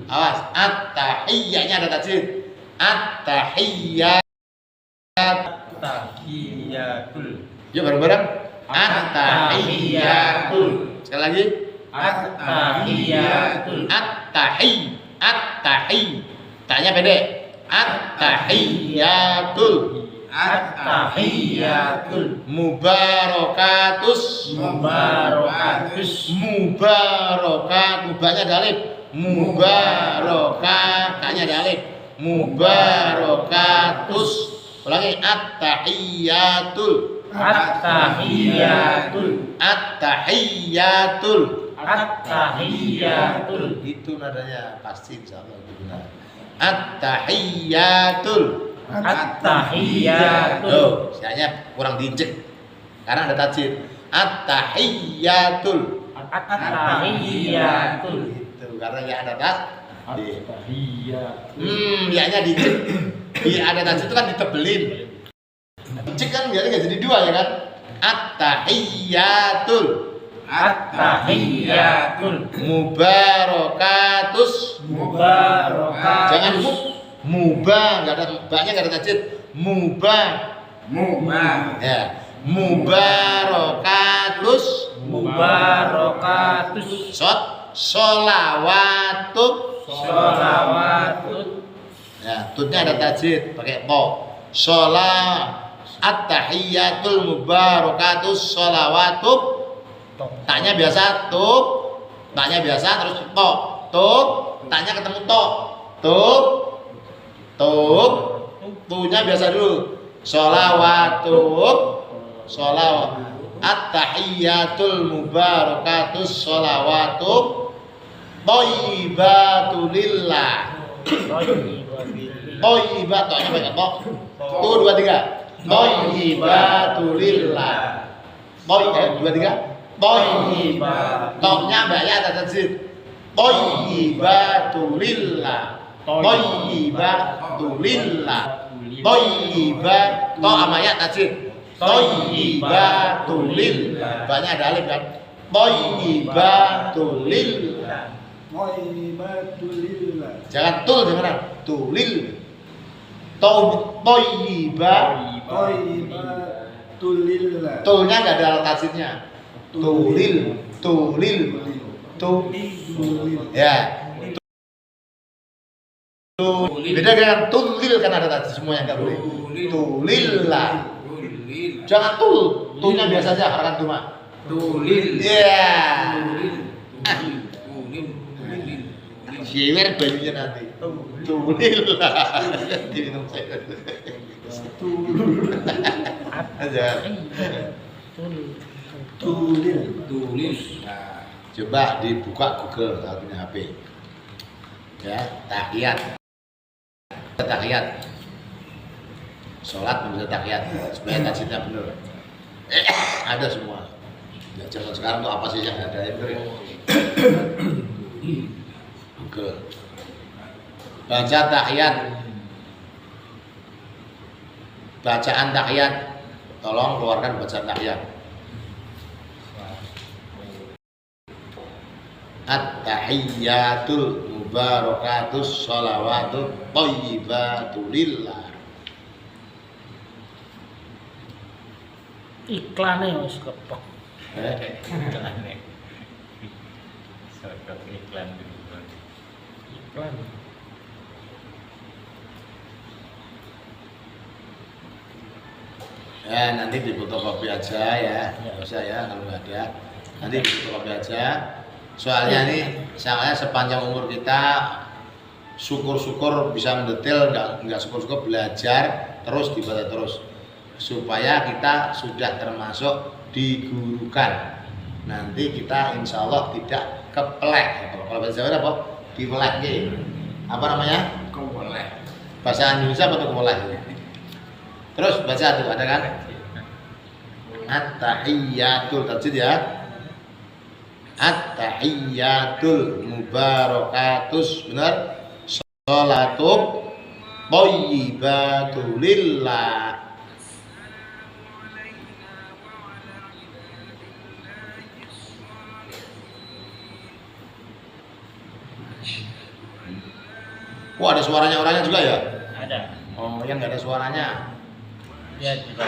Awas, at-tahiyyatnya ada tajwid. At-tahiyyatul. Yuk bareng-bareng. At-tahiyyatul. Sekali lagi. At-tahiyyatul. At-tahi. Tanya pendek. At-tahiyyatul. Mubarakatus. Mubanya ada alif. Mubarakah, kaknya ada alif. Mubarakatus. Ulangi. At-tahiyyatul. Itu nadanya pasti insyaallah benar. At-tahiyyatul. Oh, sayangnya kurang diinjek karena ada tajwid. At-tahiyyatul. Itu karena ya ada ya-nya diinjek. Ada tajwid itu kan ditebelin. Diinjek kan biasanya nggak jadi 2 ya kan? At-tahiyyatul. Mubarakatus. Jangan mubah, enggak ada mbaknya, enggak ada tajwid. Mubah. Ya. Mubarakatus. Sholawatut. Ya, tutnya ada tajwid pakai po. At-tahiyyatul mubarakatus sholawatut. Taknya biasa tub, taknya biasa terus to. Tub, taknya ketemu to. Tub, tunya biasa dulu. Sholawatut. At-tahiyyatul mubarakatus sholawatut thayyibatulillah. Thayyibat, toknya banyak tok. 2 3. Thayyibatulillah. 2 3. Thayyibat. Toknya mbaknya ada tajwid. Thayyibatulillah. Thayyibat. To amayat tajwid. Thayyibatulillah. Mbaknya ada alif kan? Thayyibatulillah. Jangan tul jangan. Tulil. Thayyibatulillah. Tulnya enggak ada tajwidnya. Tulil. Ya. Beda dengan tulil kan ada tadi semuanya enggak boleh. Tulillah. Jangan tul. Tulnya biasa aja harakan cuma. Tulil. Iya. Siwer bajunya nanti. Tulillah. Diminum saya. Aja. Tulil. Nah, coba dibuka Google kalau punya HP. Ya, tahiyat. Sholat membaca tahiyat supaya tajwidnya benar. Ada semua. Ya, zaman sekarang tuh apa sih yang ada yang benar? Google. Baca tahiyat. Bacaan tahiyat. Tolong keluarkan bacaan tahiyat. At-tahiyyatul mubarakatus sholawatut thayyibatulillah. Iklannya wis kepok. Iklan dulu. Iklan. Ya nanti di fotokopi aja ya, nggak usah ya kalau nggak ada. Nanti fotokopi aja. Soalnya sepanjang umur kita syukur-syukur bisa mendetail, enggak syukur-syukur belajar terus dibaca terus supaya kita sudah termasuk digurukan. Nanti kita insya Allah tidak keplek. Kalau bahasa Jawa apa? Dipelek. Apa namanya? Kepelek. Bahasa Indonesia apa tuh kepelek? Terus baca tuh ada kan? At-tahiyyatul tajwid ya. At-tahiyyatul mubarakatus, benar? Sholatu thayyibatu lillah. Wah, ada suaranya orangnya juga ya? Ada. Oh, yang nggak ada suaranya. Ya juga.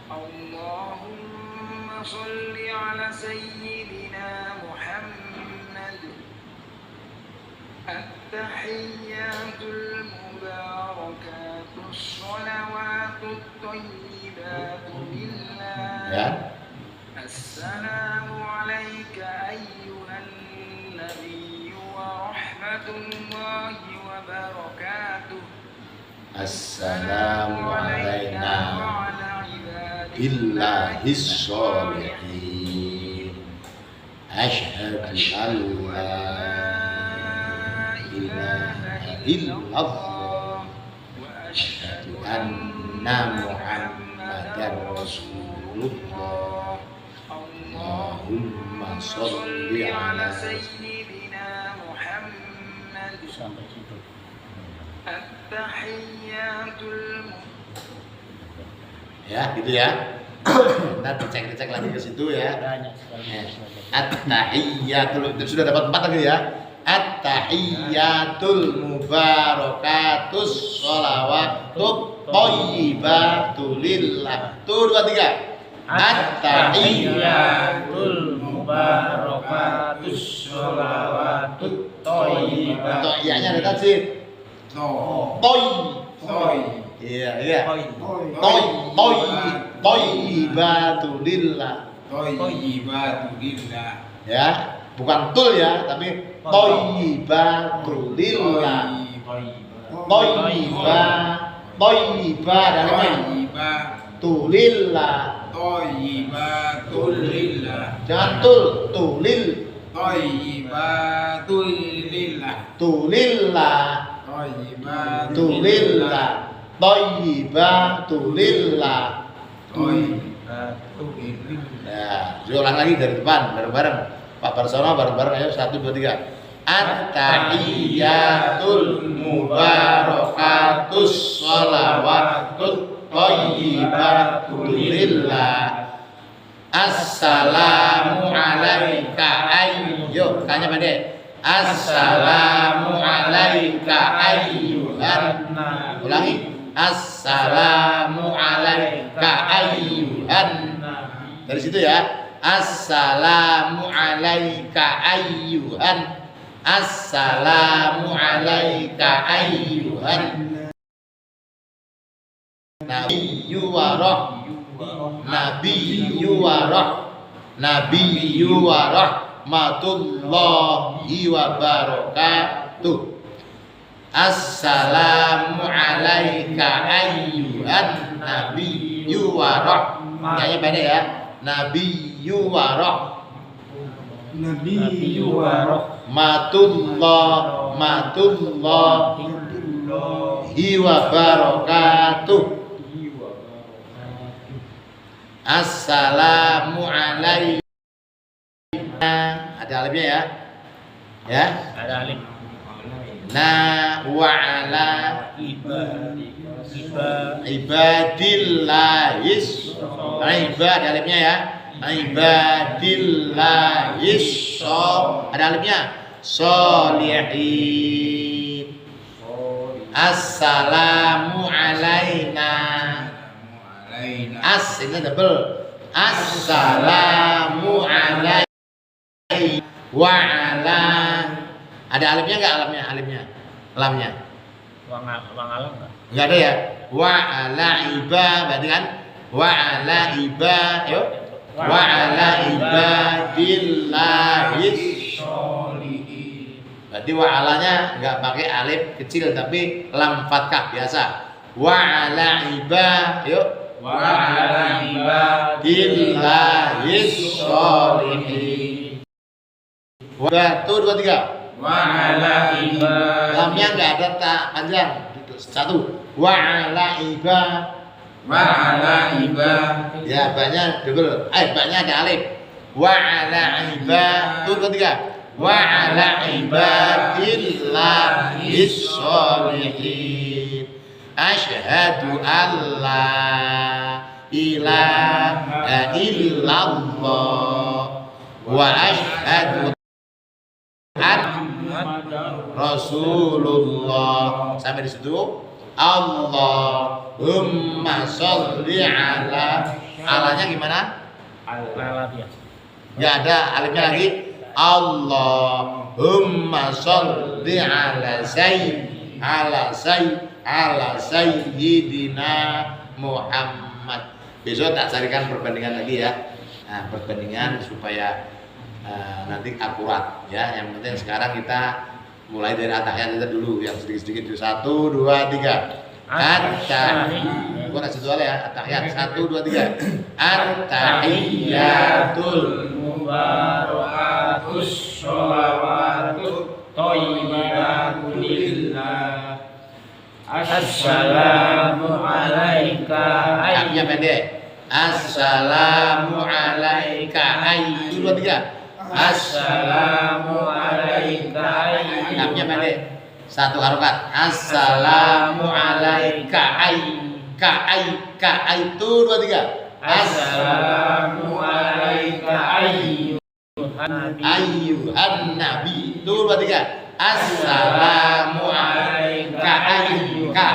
Allahumma sholli ala sayyidina Muhammad. At-tahiyyatul mubarakatus sholawatut thayyibatu lillah. Ya. Assalamu alayka ayyuhan nabiy wa rahmatullahi wa barakatuh. Assalamu alayna billahis sholihin. Asyhadu an la ilaha illallah wa asyhadu anna Muhammadar Rasulullah. Allahumma sholli ala sayyidina Muhammad. Sampai situ. At-tahiyyatul ya, gitu ya. Kita dicek lagi ke situ ya. Banyak sekali. At-tahiyyatul, sudah dapat 4 lagi ya. At-tahiyyatul mubarakatus sholawatut thayyibatu lillah. Tuh 2 3. At-tahiyyatul mubarakatus sholawatut thayyibah. Untuk iya-nya ada tajwid. Iya. Thayyibatu lillah. Ya, bukan tul ya, tapi thayyibatu lillah. Thayyibah dalamnya tulillah. Jangan tulil. Tulillah. Thayyibatu lillah. Ya, ulang lagi dari depan bareng-bareng. Pak Barsono bareng-bareng ayo 1 2 3. At-tahiyyatul mubarakatus sholawatut thayyibatu lillah. Assalamu alayka ayyuh. Tanya pendek. Assalamu alayka ayyuhan. Ulangi. Assalamu alayka ayyuhan. Dari situ ya. Assalamu alayka ayyuhan. Assalamu alayka ayyuhan nabiyyu wa rahmatullahi wa barakatuh. Assalamu alayka ayyuhan nabiyyu wa rahmatullahi ya. Nabiyyu wa rahmatullahi wa barakatuh. Assalamu alayka. Ada alifnya ya? Ya? Ada alif. Na wa ala ibadillahis. Ibad ada alifnya ya. Ibadillahis. Ada alifnya. Sholihin. Assalamu alayna. As ini double. Assalamu alayna wa ala. Ada alifnya enggak? Alifnya. Lamnya. Wangala enggak? Enggak ada ya. Wa'alaiba berarti kan wa'alaiba yuk. Wa'alaibadillahis sholihin. Berarti wa'alanya enggak pakai alif kecil tapi lam fathah biasa. Wa'alaiba yuk. Wa'alaibadillahis sholihin. Satu, dua, tiga. Lamnya enggak ada tak panjang. Satu. Wa'alaiba. Ya, banyak double. Banyak ada alif. Wa'alaiba. Tuh ketiga. Wa'alaibadillahis sholihin. Asyhadu alla ilaha illallah wa asyhadu Rasulullah. Sampai di situ. Allahumma sholli ala. Alanya gimana? Ala biasa. Enggak ada alifnya lagi. Allahumma sholli ala sayyidina Muhammad. Besok tak carikan perbandingan lagi ya. Nah, perbandingan supaya nanti akurat ya. Yang penting sekarang kita mulai dari at-tahiyat itu dulu yang sedikit-sedikit dulu. 1, 2, 3. At-tahiyat. Gua kasih soal ya. At-tahiyat 1, 2, 3. At-tahiyatul mubarakatus sholawatut thayyibatun lillah. Assalamu alayka. Haknya pendek. Assalamu alayka. 1, 2, 3. Assalamu alayka. Haknya pendek. Satu harokat. Assalamu alayka. Ka. 1, 2, 3. Assalamu alayka ayyuhan nabi. 1, 2, 3. Assalamu alayka. Ka.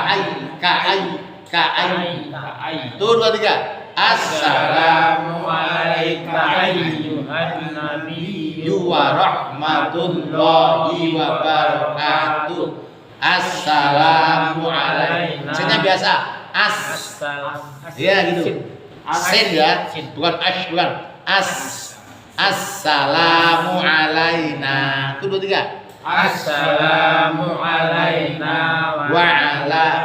1, 2, 3. Assalamu alayka ayyuhan nabiyyu wa rahmatullahi wa barakatuh. Assalamu alaikum. Sinnya biasa. Ya gitu. Sin ya, bukan ash, bukan as. Assalamu alaina. 1, 2, 3. Assalamu alaina wa ala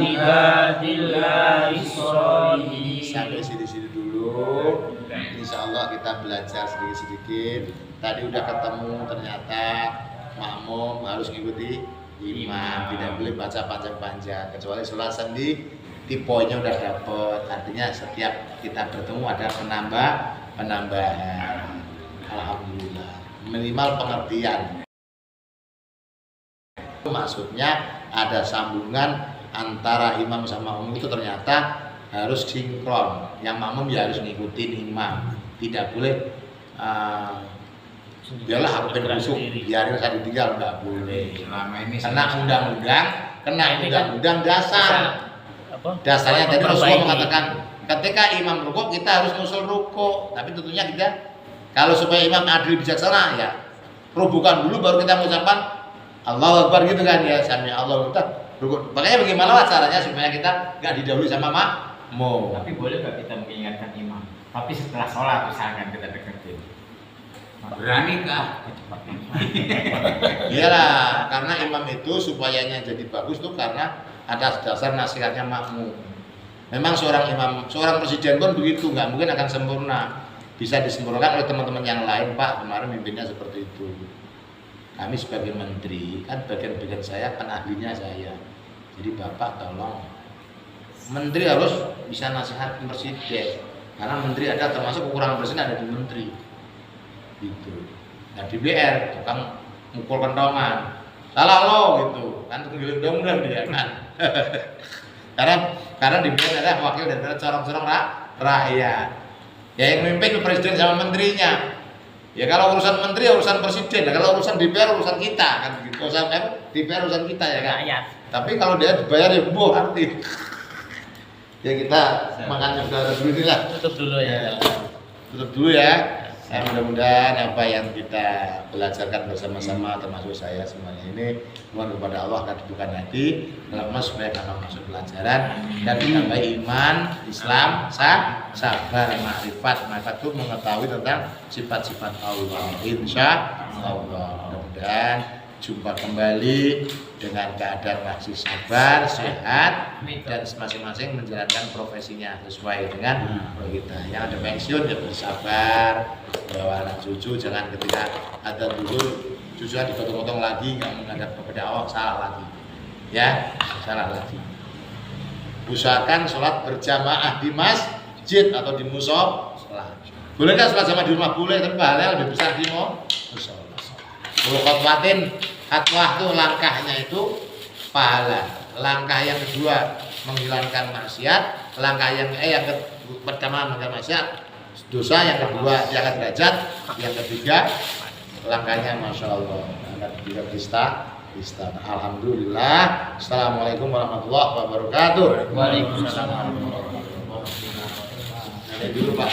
ibadillahis sholihin. Sampai sini dulu. Insyaallah kita belajar sedikit-sedikit. Tadi udah ketemu ternyata makmum harus ngikuti imam, tidak boleh baca panjang-panjang kecuali sholat sendiri di poinnya udah dapet. Artinya setiap kita bertemu ada penambahan. Alhamdulillah. Minimal pengertian. Maksudnya ada sambungan antara imam sama makmum itu ternyata harus sinkron. Yang makmum ya harus ngikutin imam. Tidak boleh biarlah aku pengen busuk, biarin saya ditinggal, nggak boleh. Kena undang-undang dasar. Dasarnya tadi Rasulullah mengatakan ketika imam rukuk kita harus nusul rukuk, tapi tentunya kita kalau supaya imam adil bijaksana ya rubukan dulu baru kita mengucapkan Allahu Akbar gitu kan ya, sami Allahu Akbar rukuk. Makanya bagaimana caranya supaya kita nggak didahului sama makmum. Tapi boleh nggak kita mengingatkan imam? Tapi setelah sholat misalkan kita deketin. Berani kah? Iyalah, karena imam itu supayanya jadi bagus tuh karena atas dasar nasihatnya makmum. Memang seorang imam, seorang presiden pun begitu, nggak mungkin akan sempurna. Bisa disempurnakan oleh teman-teman yang lain, Pak. Kemarin mimpinnya seperti itu. Kami sebagai menteri, kan bagian-bagian saya, kan ahlinya saya. Jadi Bapak tolong, menteri harus bisa nasihat presiden. Karena menteri ada termasuk kekurangan presiden ada di menteri. Gitu. Nah di BR tukang mukul kentongan, salah lo gitu kan, tenggelam dong dia kan. karena di BR ada wakil dan corong-corong rakyat. Ya yang memimpin presiden sama menterinya. Ya kalau urusan menteri urusan presiden, nah, kalau urusan DPR urusan kita kan gitu. Urusan DPR urusan kita ya kan. Rakyat. Tapi kalau dia dibayar ya arti. Ya kita makan juga dulu inilah. Tutup dulu ya. Tutup dulu ya. Mudah-mudahan apa yang kita belajarkan bersama-sama termasuk saya semuanya ini mohon kepada Allah akan dibukakan hati lama supaya karena masuk pelajaran dan ditambah iman, Islam, sabar, makrifat itu mengetahui tentang sifat-sifat Allah. Insya Allah mudah-mudahan jumpa kembali dengan keadaan masih sabar, sehat, dan masing-masing menjalankan profesinya sesuai dengan kita. Yang ada pensiun ya bersabar, bawa anak cucu, jangan ketika ada dulu cucunya dipotong-potong lagi, nggak menghadap kepada Allah, salah lagi. Ya, salah lagi. Usahakan sholat berjamaah di masjid atau di musola. Bolehkah sholat jamaah di rumah? Boleh, tapi pahalanya lebih besar di musola. Kalau khotbatin khatwah itu langkahnya itu pahala. Langkah yang kedua menghilangkan maksiat. Langkah yang pertama menghilangkan maksiat dosa. Yang kedua jaga derajat. Yang ketiga langkahnya masya Allah. Langkah ketiga istana. Alhamdulillah. Assalamualaikum warahmatullahi wabarakatuh. Waalaikumsalam warahmatullahi wabarakatuh. Nanti dulu Pak.